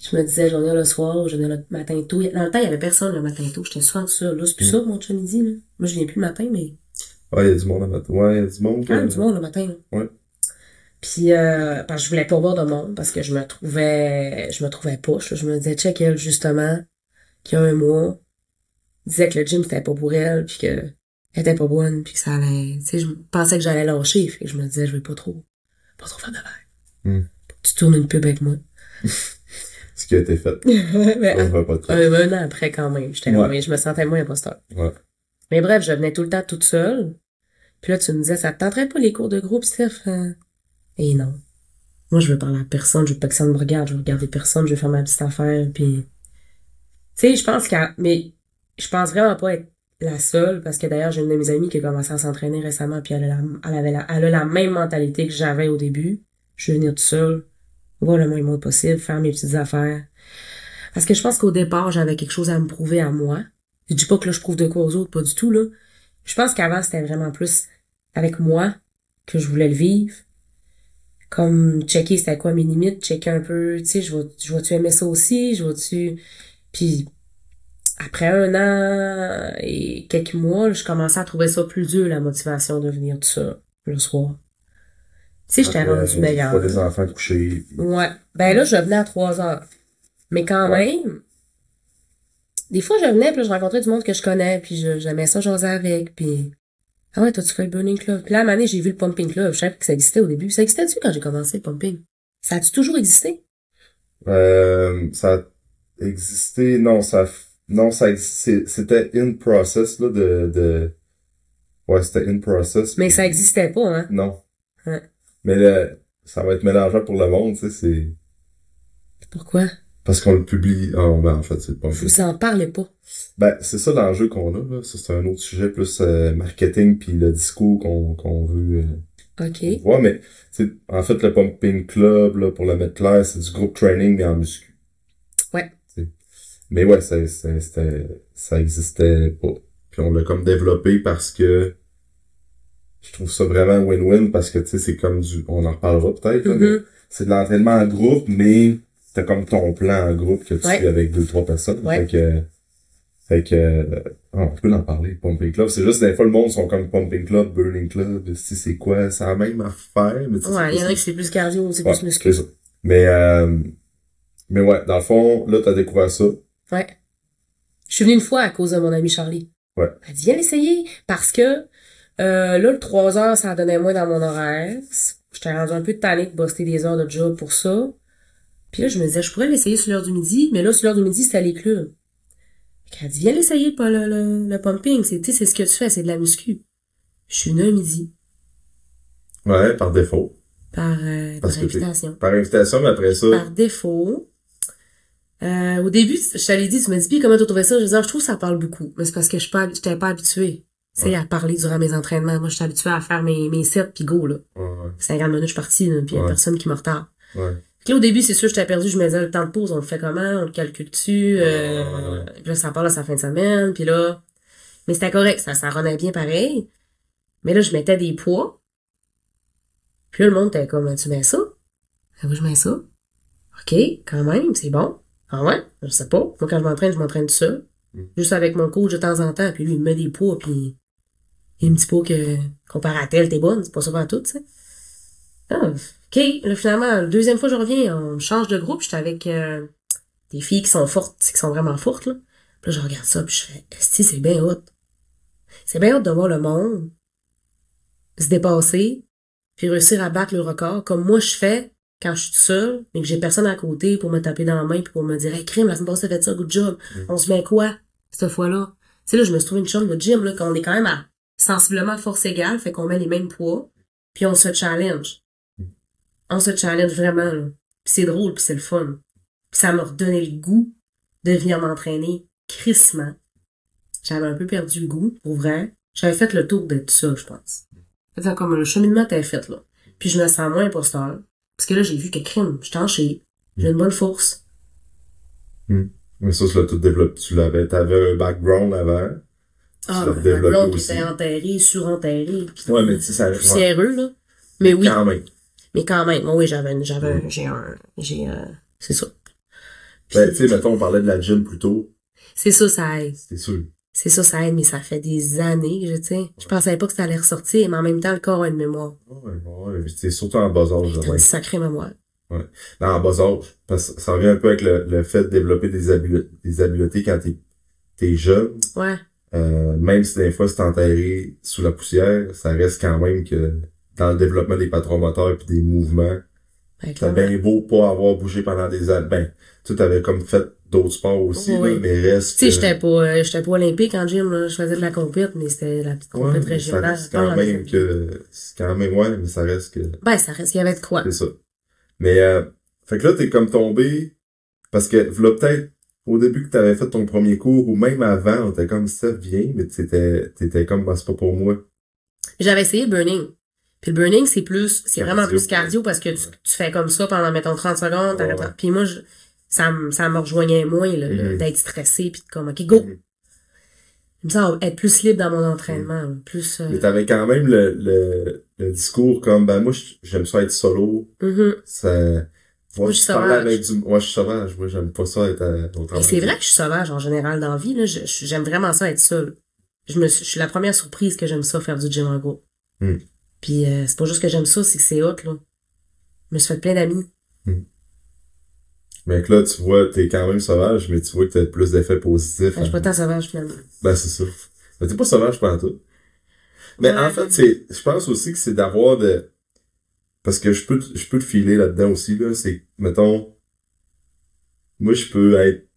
je me disais, je vais venir le soir, je vais venir le matin tôt. Dans le temps, il y avait personne le matin tôt. J'étais souvent tout seul. Là, c'est plus ça, mon chum midi, là. Moi, je viens plus le matin, mais. Ouais, il y a du monde le matin. Ouais, il y a du monde. Quand même du monde le matin, là. Ouais. Puis, parce que je voulais pas voir de monde, parce que je me trouvais poche, là. Je me disais, check elle, justement, qu'il y a un mois, disait que le gym, c'était pas pour elle, puis que elle était pas bonne, puis que ça allait, tu sais, je pensais que j'allais lâcher, fait que je me disais, je vais pas trop faire de l'air. Tu tournes une pub avec moi. Ce qui a été fait. Un an après, quand même. J'étais là, mais je me sentais moins imposteur. Ouais. Mais bref, je venais tout le temps toute seule. Puis là, tu me disais, ça te tenterait pas les cours de groupe, Steph? Et non. Moi, je veux parler à personne, je veux pas que ça me regarde, je veux regarder personne, je veux faire ma petite affaire, puis... Tu sais, mais je pense vraiment pas être la seule, parce que d'ailleurs, j'ai une de mes amies qui a commencé à s'entraîner récemment, puis elle a la même mentalité que j'avais au début. Je veux venir toute seule, voir le moins de monde possible, faire mes petites affaires. Parce que je pense qu'au départ, j'avais quelque chose à me prouver à moi. Je dis pas que là, je prouve de quoi aux autres, pas du tout, là. Je pense qu'avant, c'était vraiment plus avec moi que je voulais le vivre. Comme checker c'était quoi mes limites, checker un peu, tu sais, je vais-tu aimer ça aussi, Puis après 1 an et quelques mois, je commençais à trouver ça plus dur, la motivation de venir tout ça le soir. Tu sais, j'étais rendue meilleure. Pas des enfants couchés. Puis... Ouais. Ben là, je venais à 3 heures. Mais quand même, des fois, je venais, puis là, je rencontrais du monde que je connais, puis j'aimais ça jaser avec, puis... Ah ouais, toi, tu fais le Burning Club. Puis là, à un moment donné, j'ai vu le Pumping Club. Je savais que ça existait au début. Ça existait-tu quand j'ai commencé le Pumping? Ça a-tu toujours existé? Ça a existé, c'était in process, là, ouais, c'était in process. Mais ça existait pas, hein? Non. Ouais. Mais ça va être mélangeant pour le monde, tu sais, c'est... Pourquoi? Parce qu'on le publie, ben, en fait, c'est pas... Vous en parlez pas. Ben, c'est ça l'enjeu qu'on a, là. Ça, c'est un autre sujet, plus marketing puis le discours qu'on veut OK. voir, mais en fait, le Pumping Club, là, pour le mettre clair, c'est du groupe training, mais en muscu. Ouais. T'sais. Mais ouais, ça existait pas. Puis on l'a comme développé parce que je trouve ça vraiment win-win, parce que, tu sais, c'est comme on en reparlera peut-être, là, mais c'est de l'entraînement en groupe, mais t'as comme ton plan en groupe que tu fais avec 2-3 personnes. Ouais. Fait que on peut en parler, Pumping Club. C'est juste, des fois, le monde sont comme Pumping Club, Burning Club, si c'est quoi, c'est la même affaire, mais ouais, il y en a qui c'est plus cardio, c'est plus muscu. C'est ça. Mais ouais, dans le fond, là, t'as découvert ça. Ouais. Je suis venue une fois à cause de mon ami Charlie. Ouais. Elle dit, viens l'essayer, parce que, là, le 3 heures, ça en donnait moins dans mon horaire. J'étais rendu un peu tannée de bosser des heures de job pour ça. Puis là, je me disais, je pourrais l'essayer sur l'heure du midi, mais là, sur l'heure du midi, c'était les clubs. Elle dit, viens l'essayer, pas le pumping. C'est ce que tu fais, c'est de la muscu. Je suis venue un midi. Ouais, par défaut. Par invitation. Par invitation, mais après ça. Par défaut. Au début, je t'avais dit, tu m'as dit, puis comment tu trouvais ça? Je disais, je trouve que ça parle beaucoup. Mais c'est parce que j'étais pas habituée. Tu sais, à parler durant mes entraînements. Moi, j'étais habituée à faire mes sets pis go, là. Ouais. 50 minutes, je suis partie, là, pis y a personne qui me retarde. Ouais. Puis là, au début, c'est sûr, j'étais perdu, je me disais, le temps de pause, on le fait comment? On le calcule-tu? Puis là, ça part là, sa fin de semaine, puis là... Mais c'était correct, ça renaît bien pareil. Mais là, je mettais des poids. Puis là, le monde était comme, tu mets ça? Ah oui, je mets ça. OK, quand même, c'est bon. Ah ouais? Je sais pas. Moi, quand je m'entraîne tout seul. Juste avec mon coach de temps en temps, puis lui, il me met des poids, puis il me dit pas que, comparé à tel, t'es bonne, c'est pas ça pour tout, tu sais. Ah, OK, là, finalement, la deuxième fois, je reviens, on change de groupe, j'étais avec des filles qui sont fortes, qui sont vraiment fortes, là. Puis là, je regarde ça, puis je fais, esti, c'est bien hot. C'est bien hot de voir le monde se dépasser, puis réussir à battre le record, comme moi, je fais quand je suis seule, mais que j'ai personne à côté pour me taper dans la main, puis pour me dire, hey, crime, la semaine passée, t'as fait ça, good job. On se met quoi, cette fois-là? Tu sais, là, je me suis trouvé une chambre de gym, là, qu'on est quand même à sensiblement force égale, fait qu'on met les mêmes poids, puis on se challenge. On se challenge vraiment, là. Puis c'est drôle, puis c'est le fun. Puis ça m'a redonné le goût de venir m'entraîner crissement. J'avais un peu perdu le goût, pour vrai. J'avais fait le tour de tout ça, je pense. C'est comme le cheminement t'avais fait, là. Puis je me sens moins imposteur. Parce que là, j'ai vu que crime, je suis en shape. J'ai une bonne force. Mais ça, tu l'as tout développé. T'avais un background avant. Ah, le background qui était enterré, surenterré. Ouais, mais tu sais, ça arrive. Poussiéreux, là. Mais oui. Quand même. Mais quand même, oui, c'est ça. Puis, ben, tu sais, mettons, on parlait de la gym plus tôt. C'est ça, ça aide. C'est sûr. C'est ça, ça aide, mais ça fait des années que je pensais pas que ça allait ressortir, mais en même temps, le corps a une mémoire. Ouais, c'est surtout en bas âge. C'est une sacrée mémoire. Ouais. Non, en bas âge. Parce que ça revient un peu avec le fait de développer des habiletés quand t'es jeune. Ouais. Même si des fois c'est enterré sous la poussière, ça reste quand même que dans le développement des patrons moteurs puis des mouvements, t'as bien beau pas avoir bougé pendant des années. Ben, tu t'avais comme fait d'autres sports aussi, là, mais reste. Tu sais, j'étais pas olympique en gym, là. Je faisais de la compète, mais c'était la petite compète régionale. C'est quand même, ouais, mais ça reste que. Ben, ça reste qu'il y avait de quoi. C'est ça. Mais, fait que là, t'es comme tombé, parce que, là, peut-être, au début que t'avais fait ton premier cours, ou même avant, on était comme, ça vient, mais t'étais comme, bah, c'est pas pour moi. J'avais essayé le burning. Puis le burning, c'est vraiment plus cardio parce que tu fais comme ça pendant, mettons, 30 secondes, t'arrêtes. Puis moi, ça me rejoignait moins, là, d'être stressé pis de comme, OK, go! Il me semble être plus libre dans mon entraînement, plus... Mais t'avais quand même le discours comme, ben, moi, j'aime ça être solo. Ça... Moi, je suis sauvage. Moi, je suis sauvage. Moi, j'aime pas ça être au travail. Et c'est vrai que je suis sauvage, en général, dans la vie, là. J'aime vraiment ça être seul. Je suis la première surprise que j'aime ça faire du gym en groupe. Puis c'est pas juste que j'aime ça, c'est que c'est hot, là. Je me suis fait plein d'amis. Mais que là, tu vois, t'es quand même sauvage, mais tu vois que t'as plus d'effets positifs. Je suis pas tant sauvage, finalement. Ben, c'est ça. Mais t'es pas sauvage pendant tout. Mais Ouais. en fait, je pense aussi que c'est d'avoir parce que je peux te filer là-dedans aussi, là, c'est, mettons, moi, je peux être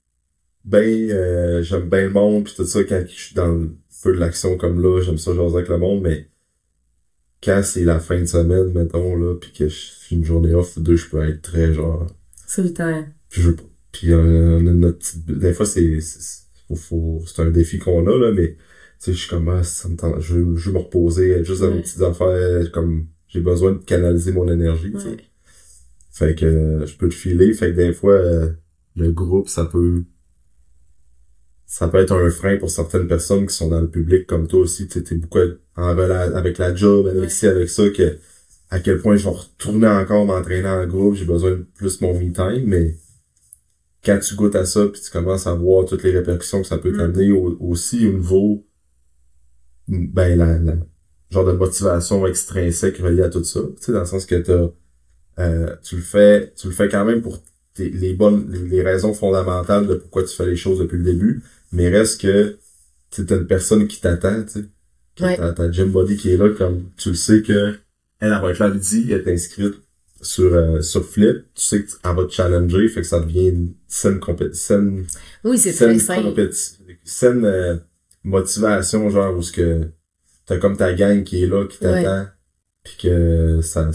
j'aime bien le monde pis tout ça quand je suis dans le feu de l'action comme là, j'aime ça jaser avec le monde, mais quand c'est la fin de semaine, mettons, là, pis que je suis une journée off ou deux, je peux être très genre, Solitaire. pis je veux pas. Pis on a notre petite, des fois c'est un défi qu'on a, là, mais, tu sais, je suis comme, ça me tente, je veux me reposer, être juste dans mes petites affaires, comme, j'ai besoin de canaliser mon énergie, tu sais. Fait que, je peux le filer, fait que des fois, le groupe, ça peut être un frein pour certaines personnes qui sont dans le public comme toi aussi, tu sais, t'es beaucoup en relation avec la job, avec ci, avec ça, que, à quel point je vais retourner encore m'entraîner en groupe, j'ai besoin de plus mon me time, mais quand tu goûtes à ça puis tu commences à voir toutes les répercussions que ça peut t'amener aussi au niveau, ben, la genre de motivation extrinsèque reliée à tout ça, tu sais, dans le sens que tu le fais quand même pour les raisons fondamentales de pourquoi tu fais les choses depuis le début, mais reste que t'as une personne qui t'attend, tu sais. Ta gym body qui est là, comme tu le sais que elle va être là midi, elle est inscrite sur Flip, tu sais qu'elle va te challenger, fait que ça devient une oui, c'est très simple. saine motivation, genre où ce que t'as comme ta gang qui est là, qui t'attend, puis que ça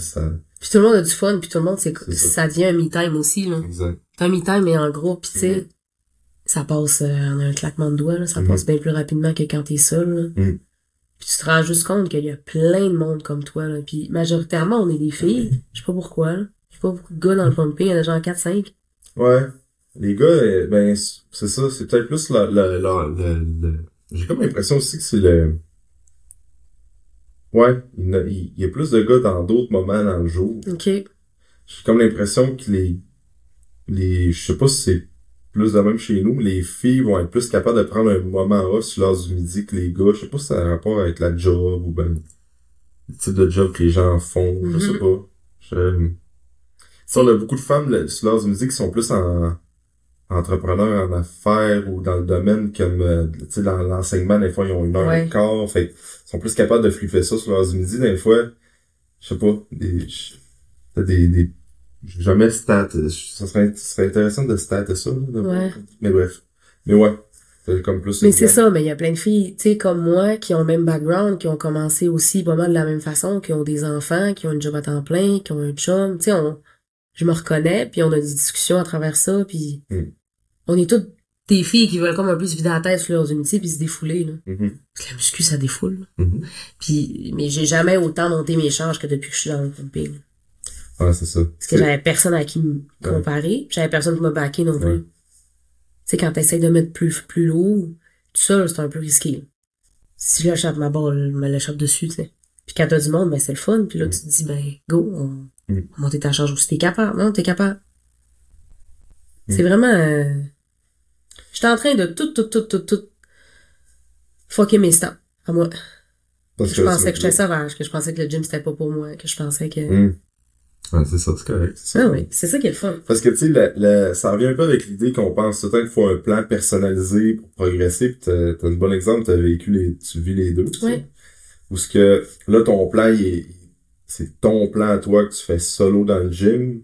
puis tout le monde a du fun, puis tout le monde, ça devient un me-time aussi, là. Exact. T'as un me-time, mais en gros, puis tu sais, ça passe en un claquement de doigts, là. Ça passe bien plus rapidement que quand t'es seul, là. Puis tu te rends juste compte qu'il y a plein de monde comme toi, là. Puis majoritairement, on est des filles. Je sais pas pourquoi, là. Je sais pas beaucoup de gars dans le pumping. Il y en a genre 4-5. Ouais. Les gars, ben, c'est ça. C'est peut-être plus j'ai comme l'impression aussi que c'est ouais, il y a plus de gars dans d'autres moments dans le jour. OK. J'ai comme l'impression que je sais pas si c'est plus de même chez nous, mais les filles vont être plus capables de prendre un moment off sur l'heure du midi que les gars. Je sais pas si ça a un rapport avec la job ou ben le type de job que les gens font. Je sais pas. Ça, on a beaucoup de femmes sur l'heure du midi qui sont plus entrepreneurs en affaires ou dans le domaine comme tu sais dans l'enseignement, des fois ils ont 1h15, fait ils sont plus capables de flipper ça sur l'heure du midi. Des fois, je sais pas, des j'ai jamais ça serait intéressant de stater ça, là, mais bref. Mais ouais, c'est comme plus. Mais c'est ça, mais il y a plein de filles, tu sais, comme moi, qui ont le même background, qui ont commencé aussi pas mal de la même façon, qui ont des enfants, qui ont une job à temps plein, qui ont un chum, tu sais, je me reconnais, puis on a des discussions à travers ça, puis on est toutes des filles qui veulent comme un peu se vider la tête sur leurs unités puis se défouler, là. Parce que la muscu, ça défoule, Puis, mais j'ai jamais autant monté mes charges que depuis que je suis dans le pumping. Ah, c'est ça. Parce que j'avais personne à qui me comparer, j'avais personne qui m'a backé non plus. Tu sais, quand t'essayes de mettre plus lourd, tout ça, c'est un peu risqué. Si j'échappe ma balle, me l'échappe dessus, tu sais. Puis quand t'as du monde, ben c'est le fun, puis là tu te dis, ben go, on va monter ta charge aussi. T'es capable, non? T'es capable. C'est vraiment... J'étais en train de tout fucker mes stats à moi. Parce que je pensais que j'étais sauvage, que je pensais que le gym c'était pas pour moi, que je pensais que... Ouais, c'est ça, c'est correct. Ah oui, c'est ça qui est le fun. Parce que, tu sais, ça revient un peu avec l'idée qu'on pense tout le temps qu'il faut un plan personnalisé pour progresser, pis t'as un bon exemple, tu vis les deux, tu sais. Où ce que, là, ton plan, c'est ton plan à toi que tu fais solo dans le gym,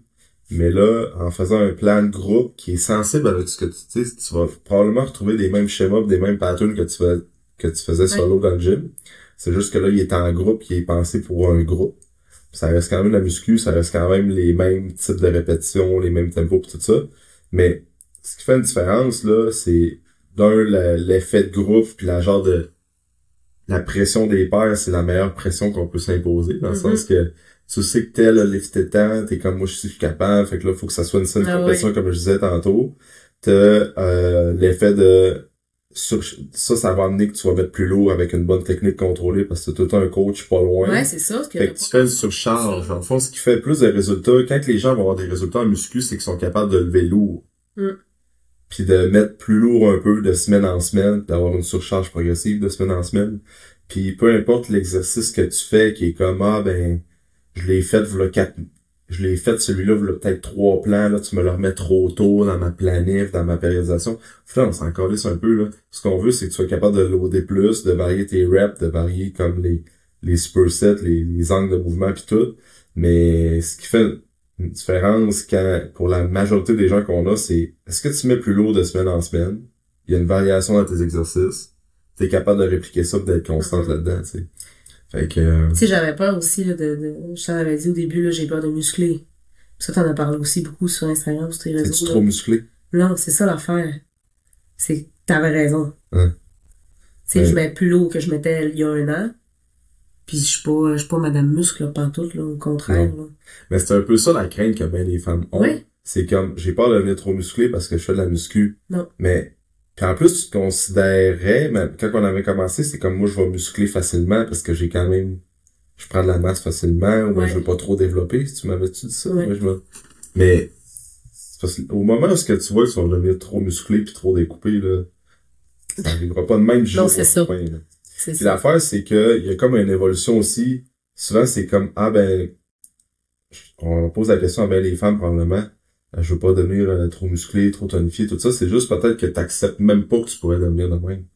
mais là, en faisant un plan de groupe qui est sensible avec ce que tu sais, tu vas probablement retrouver des mêmes schémas, des mêmes patterns que tu faisais solo dans le gym. C'est juste que là, il est en groupe, il est pensé pour un groupe. Ça reste quand même la muscu, ça reste quand même les mêmes types de répétitions, les mêmes tempos pis tout ça. Mais ce qui fait une différence, là, c'est l'effet de groupe puis la pression des pairs, c'est la meilleure pression qu'on peut s'imposer. Dans le sens que tu sais que tel a lifté tant, t'es comme moi je suis capable, fait que là, faut que ça soit une seule compétition comme je disais tantôt. T'as l'effet de ça va amener que tu vas mettre plus lourd avec une bonne technique contrôlée parce que t'as tout un coach pas loin. Ouais, c'est ça. Fait que tu fais une surcharge. En fond, ce qui fait plus de résultats, quand les gens vont avoir des résultats en muscu, c'est qu'ils sont capables de lever lourd. Puis de mettre plus lourd un peu de semaine en semaine, d'avoir une surcharge progressive de semaine en semaine. Puis peu importe l'exercice que tu fais, qui est comme, ah, ben, je l'ai fait, je l'ai fait celui-là, v'là peut-être 3 plans, là, tu me le remets trop tôt dans ma planif, dans ma périodisation. Là, on s'en calisse un peu, là. Ce qu'on veut, c'est que tu sois capable de loader plus, de varier tes reps, de varier comme les supersets, les angles de mouvement pis tout. Mais ce qui fait une différence pour la majorité des gens qu'on a, c'est, est-ce que tu mets plus lourd de semaine en semaine? Il y a une variation dans tes exercices. T'es capable de répliquer ça, d'être constante là-dedans, tu sais. Fait que... Tu sais, j'avais peur aussi, là, je t'en avais dit au début, là, j'ai peur de muscler. Ça, t'en as parlé aussi beaucoup sur Instagram, sur tes réseaux. C'est-tu trop musclé? Non, c'est ça l'affaire. T'avais raison. Hein? Tu sais, je mets plus lourd que je mettais il y a 1 an. Puis je suis pas madame muscle, là, pantoute, là, au contraire, là. Mais c'est un peu ça la crainte que ben les femmes ont. Oui. C'est comme, j'ai peur de devenir trop musclé parce que je fais de la muscu. Non. Mais, puis en plus, tu te considérais, mais quand on avait commencé, c'est comme moi, je vais muscler facilement parce que j'ai quand même, je prends de la masse facilement, ou je veux pas trop développer. Si tu m'avais-tu dit ça? Ouais. Mais, c'est parce qu'au moment où tu vois que tu vas devenir trop musclé puis trop découpé, là, ça arrivera pas de même jour. Non, c'est ça. Fin, là. C'est Puis ça. l'affaire, c'est que il y a comme une évolution aussi. Souvent, c'est comme, ah ben, on pose la question à ben les femmes probablement, je veux pas devenir trop musclé, trop tonifié, tout ça. C'est juste peut-être que t'acceptes même pas que tu pourrais devenir de même.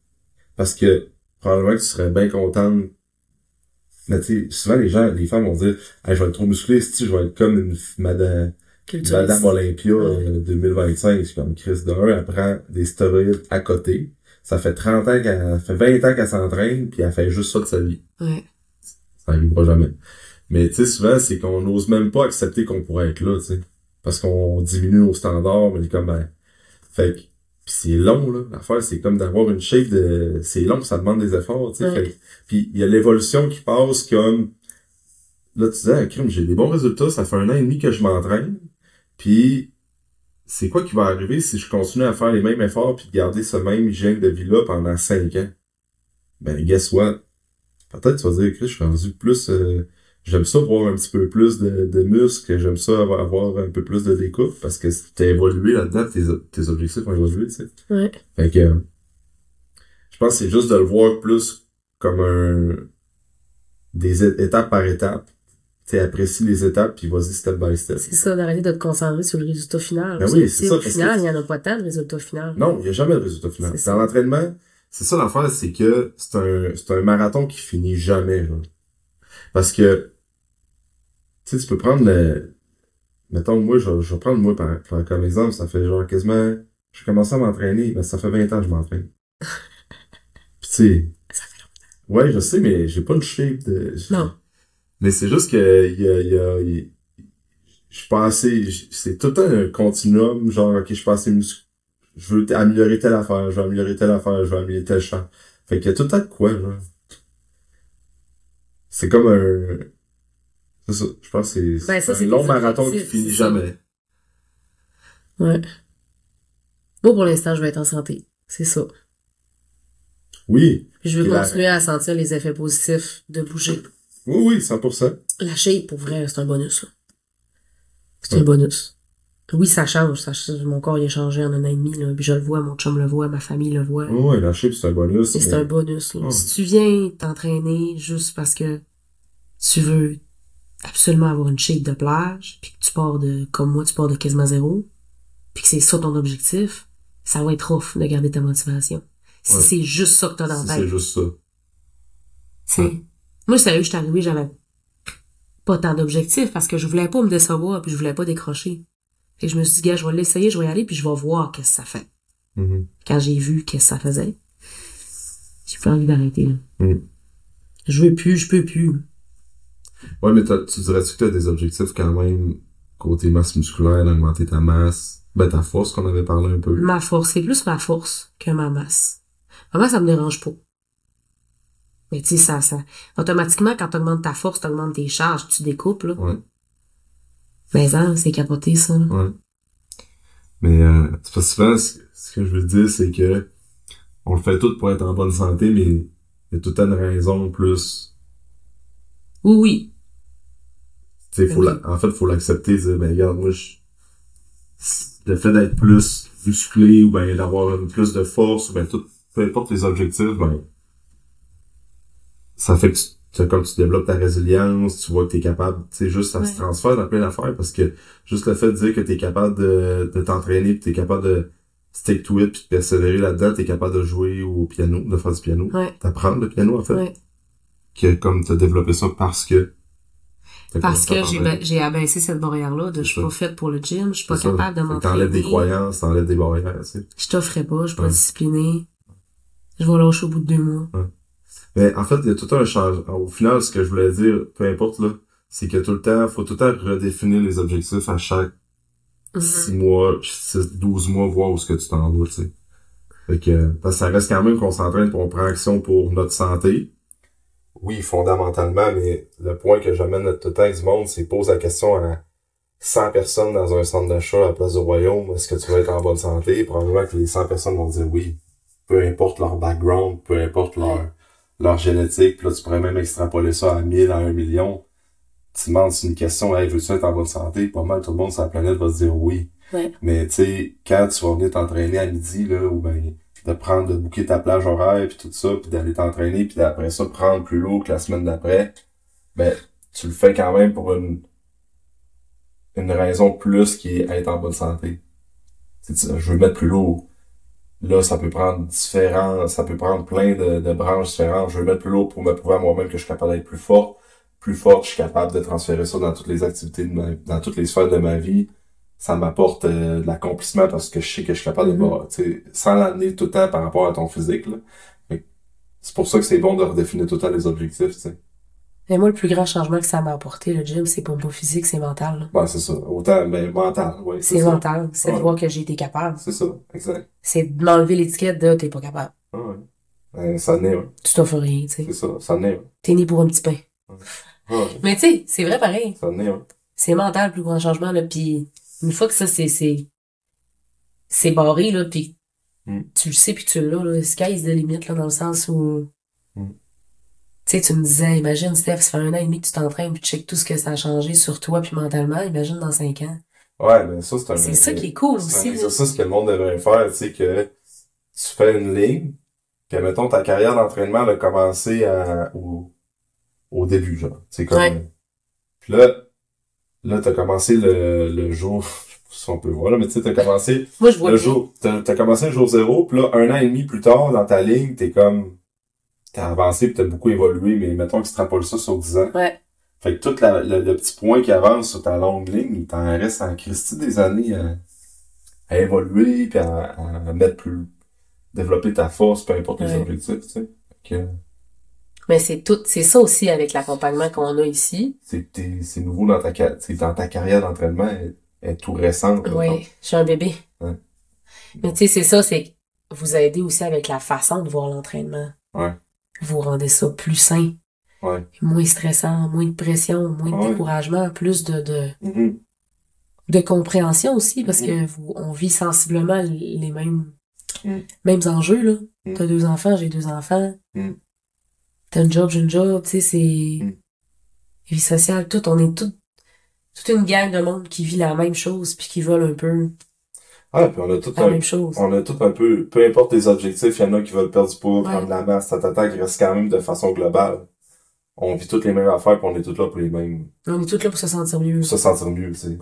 Parce que probablement que tu serais bien contente. Mais tu sais, souvent les femmes vont dire, hey, je vais être trop musclé, si je vais être comme une madame Olympia 2025. C'est comme Chris de 1, elle prend des stéroïdes à côté. Ça fait 20 ans qu'elle s'entraîne, puis elle fait juste ça de sa vie. Ouais. Ça arrivera jamais. Mais tu sais, souvent, c'est qu'on n'ose même pas accepter qu'on pourrait être là, tu sais. Parce qu'on diminue nos standards, mais comme, ben... Fait que... Pis c'est long, là. L'affaire, c'est comme d'avoir une shape de... C'est long, ça demande des efforts, tu sais. Ouais. Puis il y a l'évolution qui passe comme... Là, tu disais, ah, crime, j'ai des bons résultats, ça fait 1 an et demi que je m'entraîne. Puis... C'est quoi qui va arriver si je continue à faire les mêmes efforts puis de garder ce même hygiène de vie-là pendant 5 ans? Ben, guess what? Peut-être tu vas dire, Chris, je suis rendu plus... j'aime ça voir un petit peu plus de muscles, j'aime ça avoir un peu plus de découpe parce que t'as évolué là-dedans, tes objectifs ont évolué, tu sais. Ouais. Fait que... je pense que c'est juste de le voir plus comme des étapes par étape. Tu apprécies les étapes puis vas-y step by step. C'est ça, d'arrêter de te concentrer sur le résultat final. Ben oui, c'est ça. Au final, il n'y en a pas tant de résultat final. Non, il n'y a jamais de résultat final. Dans l'entraînement, c'est ça l'affaire, c'est que c'est un marathon qui finit jamais, genre. Parce que, tu sais, tu peux prendre mettons, moi, je vais prendre moi comme exemple, ça fait genre quasiment, j'ai commencé à m'entraîner, ben ça fait 20 ans que je m'entraîne. Pis tu sais. Ça fait longtemps. Ouais, je sais, mais j'ai pas une shape de... Non. Mais c'est juste que je suis pas assez, c'est tout le temps un continuum, genre, ok, je suis pas assez je veux améliorer telle affaire, je veux améliorer telle affaire, je veux améliorer tel champ. Fait qu'il y a tout le temps de quoi, genre. C'est comme c'est ça, je pense que c'est un long marathon qui finit jamais. Ouais. Bon, pour l'instant, je vais être en santé. C'est ça. Oui. Puis je veux continuer à sentir les effets positifs de bouger. Oui, 100%. La shape, pour vrai, c'est un bonus, là. C'est un bonus. Oui, ça change. Mon corps, il a changé en 1 an et demi, là. Puis je le vois, mon chum le voit, ma famille le voit. Oui, la shape, c'est un bonus. C'est un bonus, là. Si tu viens t'entraîner juste parce que tu veux absolument avoir une shape de plage, puis que tu pars comme moi, tu pars de quasiment 0, puis que c'est ça ton objectif, ça va être rough de garder ta motivation. Si c'est juste ça que t'as dans la tête. C'est juste ça. Tu sais. Moi, sérieux, je suis arrivée, j'avais pas tant d'objectifs parce que je voulais pas me décevoir puis je voulais pas décrocher. Fait que je me suis dit, gars, je vais l'essayer, je vais y aller puis je vais voir qu'est-ce que ça fait. Mm-hmm. Quand j'ai vu qu'est-ce que ça faisait, j'ai pas envie d'arrêter, là. Je peux plus. Ouais, mais tu dirais-tu que t'as des objectifs quand même côté masse musculaire, d'augmenter ta masse, ben ta force qu'on avait parlé un peu? Ma force, c'est plus ma force que ma masse. Ma masse, ça me dérange pas. Mais tu sais, ça, automatiquement, quand t'augmentes ta force, t'augmentes tes charges, tu découpes, là. Ouais. Mais ça, c'est capoté, ça, là. Ouais. Mais, c'est pas souvent, ce que je veux dire, c'est que, on le fait tout pour être en bonne santé, mais il y a tout le temps une raison plus. Oui. Tu sais, en fait, faut l'accepter, dire, ben, regarde, moi, le fait d'être plus musclé, ou ben, d'avoir plus de force, ou ben, peu importe les objectifs, ben, ça fait que comme tu développes ta résilience, tu vois que t'es capable, tu sais, juste ça se transfère dans plein d'affaires parce que juste le fait de dire que t'es capable de t'entraîner pis t'es capable de stick to it pis de persévérer là-dedans, t'es capable de jouer au piano, de faire du piano, d'apprendre le piano en fait. Que comme t'as développé ça parce que j'ai abaissé cette barrière-là de je suis pas faite pour le gym, je suis pas capable de m'entraîner. T'enlèves des croyances, t'enlèves des barrières, tu sais. Je t'offrais pas, je suis pas disciplinée. Je vais lâcher au bout de 2 mois. Mais en fait, il y a tout un changement. Au final, ce que je voulais dire, peu importe, là, c'est que faut tout le temps redéfinir les objectifs à chaque 6 mois, 12 mois, voir où est-ce que tu t'en vas, tu sais. Fait que, parce que ça reste quand même qu'on s'entraîne pour on prend action pour notre santé. Oui, fondamentalement, mais le point que j'amène tout le temps du monde, c'est pose la question à 100 personnes dans un centre d'achat à la place du Royaume, est-ce que tu vas être en bonne santé? Probablement que les 100 personnes vont dire oui. Peu importe leur background, peu importe leur génétique, puis là, tu pourrais même extrapoler ça à 1000, à 1 million. Tu demandes une question, hey, veux-tu être en bonne santé? Pas mal tout le monde sur la planète va se dire oui. Mais, tu sais, quand tu vas venir t'entraîner à midi, là, ou ben, de booker ta plage horaire, puis tout ça, puis d'aller t'entraîner, puis après ça, prendre plus lourd que la semaine d'après, ben, tu le fais quand même pour une raison plus qui est être en bonne santé. Je veux mettre plus lourd. Là, ça peut prendre plein de branches différentes. Je veux mettre plus lourd pour me prouver à moi-même que je suis capable d'être plus fort. Plus fort, je suis capable de transférer ça dans toutes les activités dans toutes les sphères de ma vie. Ça m'apporte de l'accomplissement parce que je sais que je suis capable de voir, tu sais, sans l'amener tout le temps par rapport à ton physique, là. C'est pour ça que c'est bon de redéfinir tout le temps les objectifs, tu sais. Mais moi, le plus grand changement que ça m'a apporté, le gym, c'est pas physique, c'est mental, là. Ouais, c'est ça. Autant, mais mental, ouais. C'est mental. C'est de voir que j'ai été capable. C'est ça, exact. C'est de m'enlever l'étiquette de t'es pas capable. Ça naît, Tu t'offres rien, tu sais. C'est ça, ça naît, T'es né pour un petit pain. Mais tu sais, c'est vrai pareil. Ça naît, C'est mental, le plus grand changement, là, pis une fois que ça, c'est barré, là, pis tu le sais pis tu l'as, là, sky's the limit, là, dans le sens où, tu sais, tu me disais, imagine, Steph, ça fait 1 an et demi que tu t'entraînes pis tu check tout ce que ça a changé sur toi puis mentalement, imagine dans 5 ans. Ouais, mais ça, c'est ça qui est cool aussi. C'est un exercice que le monde devrait faire, tu sais, que tu fais une ligne, que, mettons, ta carrière d'entraînement, elle a commencé au début, genre. C'est comme, puis là, t'as commencé le jour, je sais pas si on peut voir, là, mais tu sais, t'as commencé, moi, je vois t'as commencé le jour 0, puis là, 1 an et demi plus tard, dans ta ligne, t'as avancé pis t'as beaucoup évolué, mais mettons extrapole ça sur 10 ans. Fait que tout le petit point qui avance sur ta longue ligne, il t'en reste en Christie des années à évoluer pis à développer ta force, peu importe les objectifs, tu sais. Mais c'est ça aussi avec l'accompagnement qu'on a ici. C'est nouveau dans ta carrière d'entraînement, elle est tout récente. Oui, je suis un bébé. Mais tu sais, c'est ça, c'est que vous aidez aussi avec la façon de voir l'entraînement. Vous rendez ça plus sain. Moins stressant, moins de pression, moins de découragement, plus de compréhension aussi, parce que on vit sensiblement les mêmes enjeux, là. T'as 2 enfants, j'ai 2 enfants. T'as une job, j'ai une job, tu sais, c'est vie sociale, on est toute une gang de monde qui vit la même chose puis qui veulent un peu puis on a tout la même chose. On a tout un peu, peu importe les objectifs, il y en a qui veulent perdre du poids, prendre de la masse, qui reste quand même de façon globale. On vit toutes les mêmes affaires puis on est tous là pour les mêmes. On est tous là pour se sentir mieux. Pour se sentir mieux, tu sais.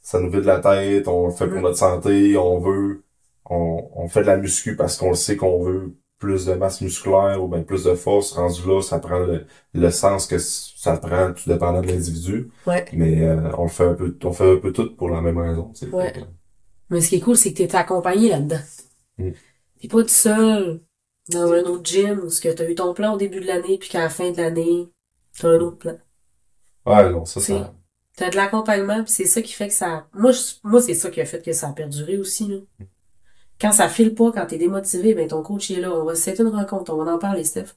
Ça nous vide la tête, on le fait pour notre santé, on fait de la muscu parce qu'on sait qu'on veut plus de masse musculaire ou bien plus de force. Rendu là, ça prend le sens que ça prend, tout dépendant de l'individu. Mais on fait un peu tout pour la même raison, tu sais. Mais ce qui est cool, c'est que t'es accompagné là-dedans. T'es pas tout seul dans un autre gym où t'as eu ton plan au début de l'année puis qu'à la fin de l'année, t'as un autre plan. Ouais, non, ça. T'as de l'accompagnement puis c'est ça qui fait que ça... Moi, c'est ça qui a fait que ça a perduré aussi, là. Quand ça file pas, quand t'es démotivé, ben ton coach est là. C'est une rencontre, on va en parler, Steph.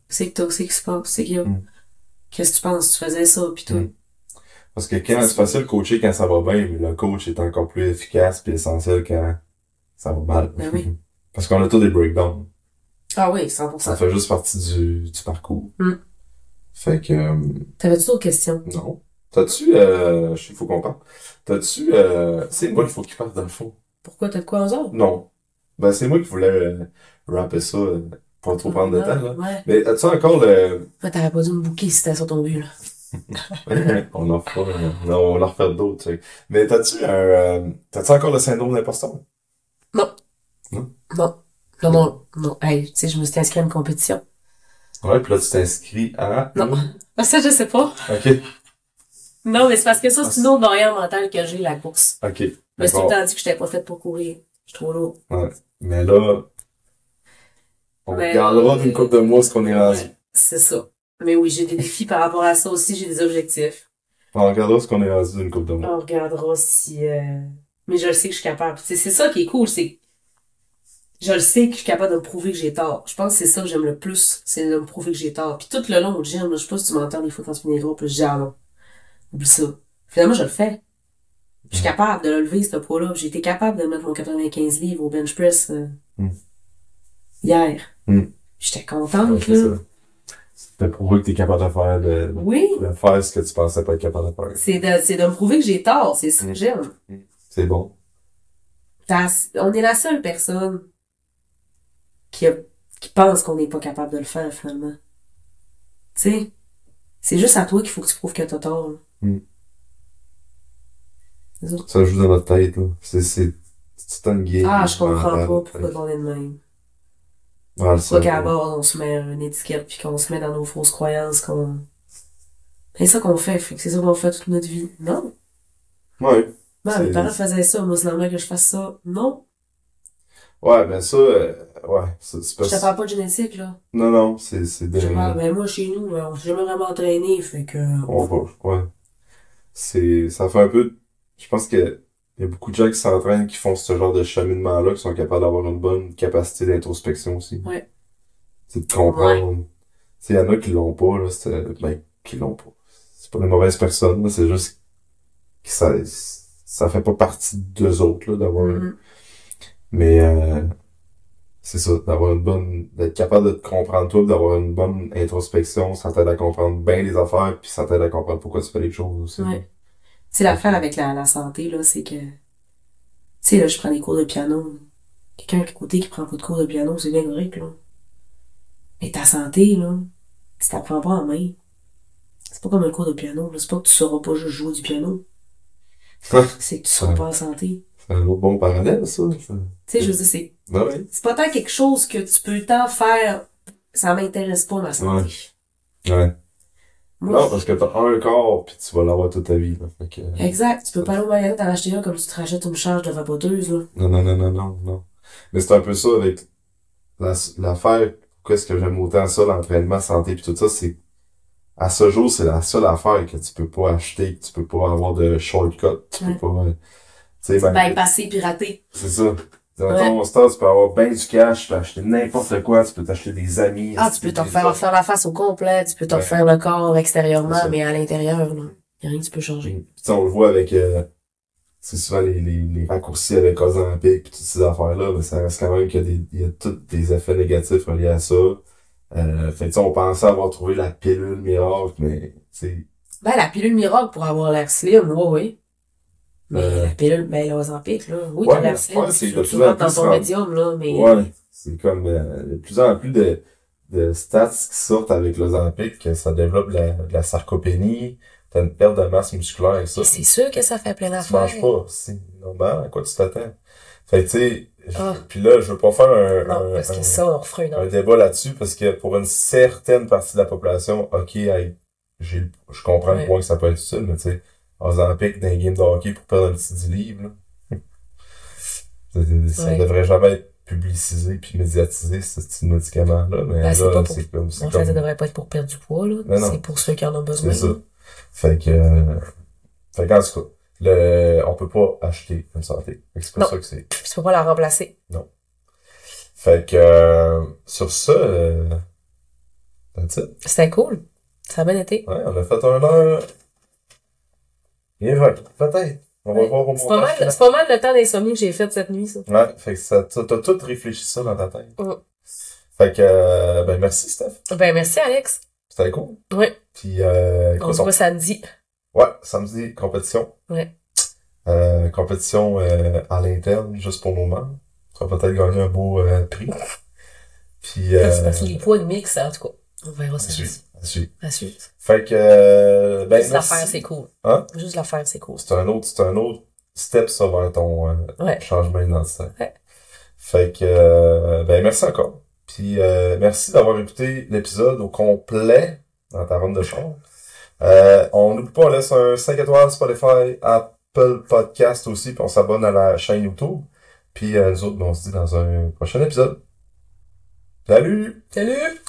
C'est que t'as, c'est qui se passe, c'est qu'il y a. Qu'est-ce que tu penses? Tu faisais ça pis tout. Parce que c'est facile de coacher quand ça va bien, mais le coach est encore plus efficace pis essentiel quand ça va mal. Ben oui. Parce qu'on a tous des breakdowns. Ah oui, 100%. Ça fait juste partie du parcours. Fait que... T'avais-tu d'autres questions? Non. T'as-tu, il faut qu'on parle. T'as-tu, c'est moi qu'il faut qu'il fasse dans le fond. Pourquoi? T'as de quoi aux autres? Non. Ben, c'est moi qui voulais rapper ça Pas trop prendre de temps, là. Ouais. Mais as-tu encore le... Ouais, t'aurais pas dû me booker si c'était sur ton but, là. On en fera, non, on va en refaire d'autres, tu sais. Mais t'as-tu encore le syndrome d'imposteur? Non. Non? Non. Hey, tu sais, je me suis inscrit à une compétition. Ouais, pis là, tu t'inscris à... Non. Ça, je sais pas. Ok. Non, mais c'est parce que ça, c'est une autre barrière mentale que j'ai, la course. Ok. Je me suis tout le temps dit que j'étais pas faite pour courir. Je suis trop lourd. Ouais. Mais là, on regardera d'une couple de mois ce qu'on est rendu. Ouais, c'est ça. Mais oui, j'ai des défis par rapport à ça aussi, j'ai des objectifs. On regardera ce qu'on est rendu d'une couple de mois. On regardera si... Mais je le sais que je suis capable. C'est ça qui est cool, c'est... Je le sais que je suis capable de me prouver que j'ai tort. Je pense que c'est ça que j'aime le plus, c'est de me prouver que j'ai tort. Puis tout le long au gym, là, je sais pas si tu m'entends des fois quand tu finis les gros, puis je dis ah non, oublie ça. Finalement, je le fais. Je suis capable de le lever, ce poids-là. J'ai été capable de mettre mon 95 livres au bench press hier. J'étais contente, là. De prouver que t'es capable de faire Oui. de faire ce que tu pensais pas être capable de faire. C'est de me prouver que j'ai tort, c'est ça que j'aime. C'est bon. On est la seule personne qui pense qu'on n'est pas capable de le faire, finalement. Tu sais, c'est juste à toi qu'il faut que tu prouves que t'as tort. Ça joue dans notre tête, là. C'est une game. Ah, je comprends pas pourquoi on est de même. Ouais, Pourquoi qu'à la base, on se met une étiquette puis qu'on se met dans nos fausses croyances c'est ça qu'on fait que c'est ça qu'on fait toute notre vie. Non. Ouais. Non, mes parents faisaient ça, moi c'est normal que je fasse ça. Non. Ouais, ben ça, ouais, c'est pas... Je te parle pas de génétique, là. Non, c'est Je te parle, ben moi, chez nous, on s'est jamais vraiment entraîné, fait que... On va, ouais. Ça fait un peu, je pense que il y a beaucoup de gens qui s'entraînent, qui font ce genre de cheminement-là, qui sont capables d'avoir une bonne capacité d'introspection aussi. Ouais. C'est de comprendre. Ouais. Il y en a qui l'ont pas, là, qui l'ont pas. C'est pas des mauvaises personnes, là, c'est juste que ça fait pas partie d'eux autres, là, d'avoir Mais, c'est ça, d'être capable de te comprendre toi, d'avoir une bonne introspection, ça t'aide à comprendre bien les affaires, puis ça t'aide à comprendre pourquoi tu fais les choses aussi. Ouais. Tu sais, l'affaire avec la santé, là, c'est que, tu sais, là, je prends des cours de piano. Quelqu'un à côté qui prend pas de cours de piano, c'est bien correct, là. Mais ta santé, là, tu t'apprends pas en main. C'est pas comme un cours de piano, là. C'est pas que tu sauras pas juste jouer du piano. C'est que tu seras pas en santé. C'est un autre bon parallèle, ça. Tu sais, je veux dire, c'est... Ben oui. C'est pas tant quelque chose que tu peux tant faire, ça m'intéresse pas, ma santé. Ouais. Moi, non, parce que t'as un corps, pis tu vas l'avoir toute ta vie, là. Fait que... Exact. Tu peux pas aller au magasin t'en acheter un comme tu te rachètes une charge de vapoteuse, là. Non. Mais c'est un peu ça avec l'affaire. Pourquoi est-ce que j'aime autant ça, l'entraînement, santé pis tout ça, c'est, à ce jour, c'est la seule affaire que tu peux pas acheter, que tu peux pas avoir de shortcut, tu peux pas, tu sais, bypasser, pirater. C'est ça. Dans ton stade, tu peux avoir bien du cash, tu peux acheter n'importe quoi, tu peux t'acheter des amis. Ah, tu peux t'en faire la face au complet, tu peux t'en faire le corps extérieurement, mais à l'intérieur, là. Y a rien que tu peux changer. Puis on le voit avec, c'est souvent les raccourcis avec Ozempic pis toutes ces affaires-là, mais ça reste quand même qu'il y a tous des effets négatifs reliés à ça. Fait que on pensait avoir trouvé la pilule miracle, mais c'est... Ben, la pilule miracle pour avoir l'air slim, oui. Mais la pilule, ben, l'Ozempic, là, oui, t'as l'air slim. Ouais, c'est de plus en plus dans ton médium, là, mais... Ouais, c'est comme, de plus en plus de stats qui sortent avec l'Ozempic, que ça développe de la sarcopénie, t'as une perte de masse musculaire et ça. Et c'est sûr que ça fait plein d'affaires. Tu manges pas, c'est normal, à quoi tu t'attends? Fait que, tu sais, puis là, je veux pas faire un débat là-dessus, parce que pour une certaine partie de la population, ok, je comprends le point que ça peut être utile, mais tu sais, Ozempic dans les games de hockey pour perdre un petit 10 livres, là. Ça devrait jamais être publicisé puis médiatisé, ce petit médicament-là, mais là, c'est comme... En fait, ça devrait pas être pour perdre du poids, là. C'est pour ceux qui en ont besoin. C'est ça. Fait qu'en tout cas, on peut pas acheter une santé. C'est pour ça que c'est... Tu peux pas la remplacer. Non. Fait que, sur ça, that's it. C'était cool. Ça a bien été. Ouais, on a fait 1 heure. Et ouais, peut-être. On va voir au montage. C'est pas mal le temps d'insomnie que j'ai fait cette nuit, ça. Ouais, fait que t'as tout réfléchi ça dans ta tête. Fait que, ben merci, Steph. Ben merci, Alex. C'était cool. Ouais. Puis, on se voit samedi. Ouais, samedi, compétition. Ouais. Compétition à l'interne, juste pour nos membres. On va peut-être gagner un beau prix. Puis, Parce que les poids de mix, en tout cas, on verra ça. À suivre. À suivre. Fait que, ben, juste l'affaire, c'est cool. Hein? Juste l'affaire, c'est cool. C'est un autre step, ça, vers ton changement identitaire. Ouais. Fait que, ben, merci encore. Puis, merci d'avoir écouté l'épisode au complet dans ta ronde de chambre. On n'oublie pas, on laisse un 5 étoiles Spotify, Apple Podcast aussi, puis on s'abonne à la chaîne YouTube. Puis, nous autres, on se dit dans un prochain épisode. Salut! Salut!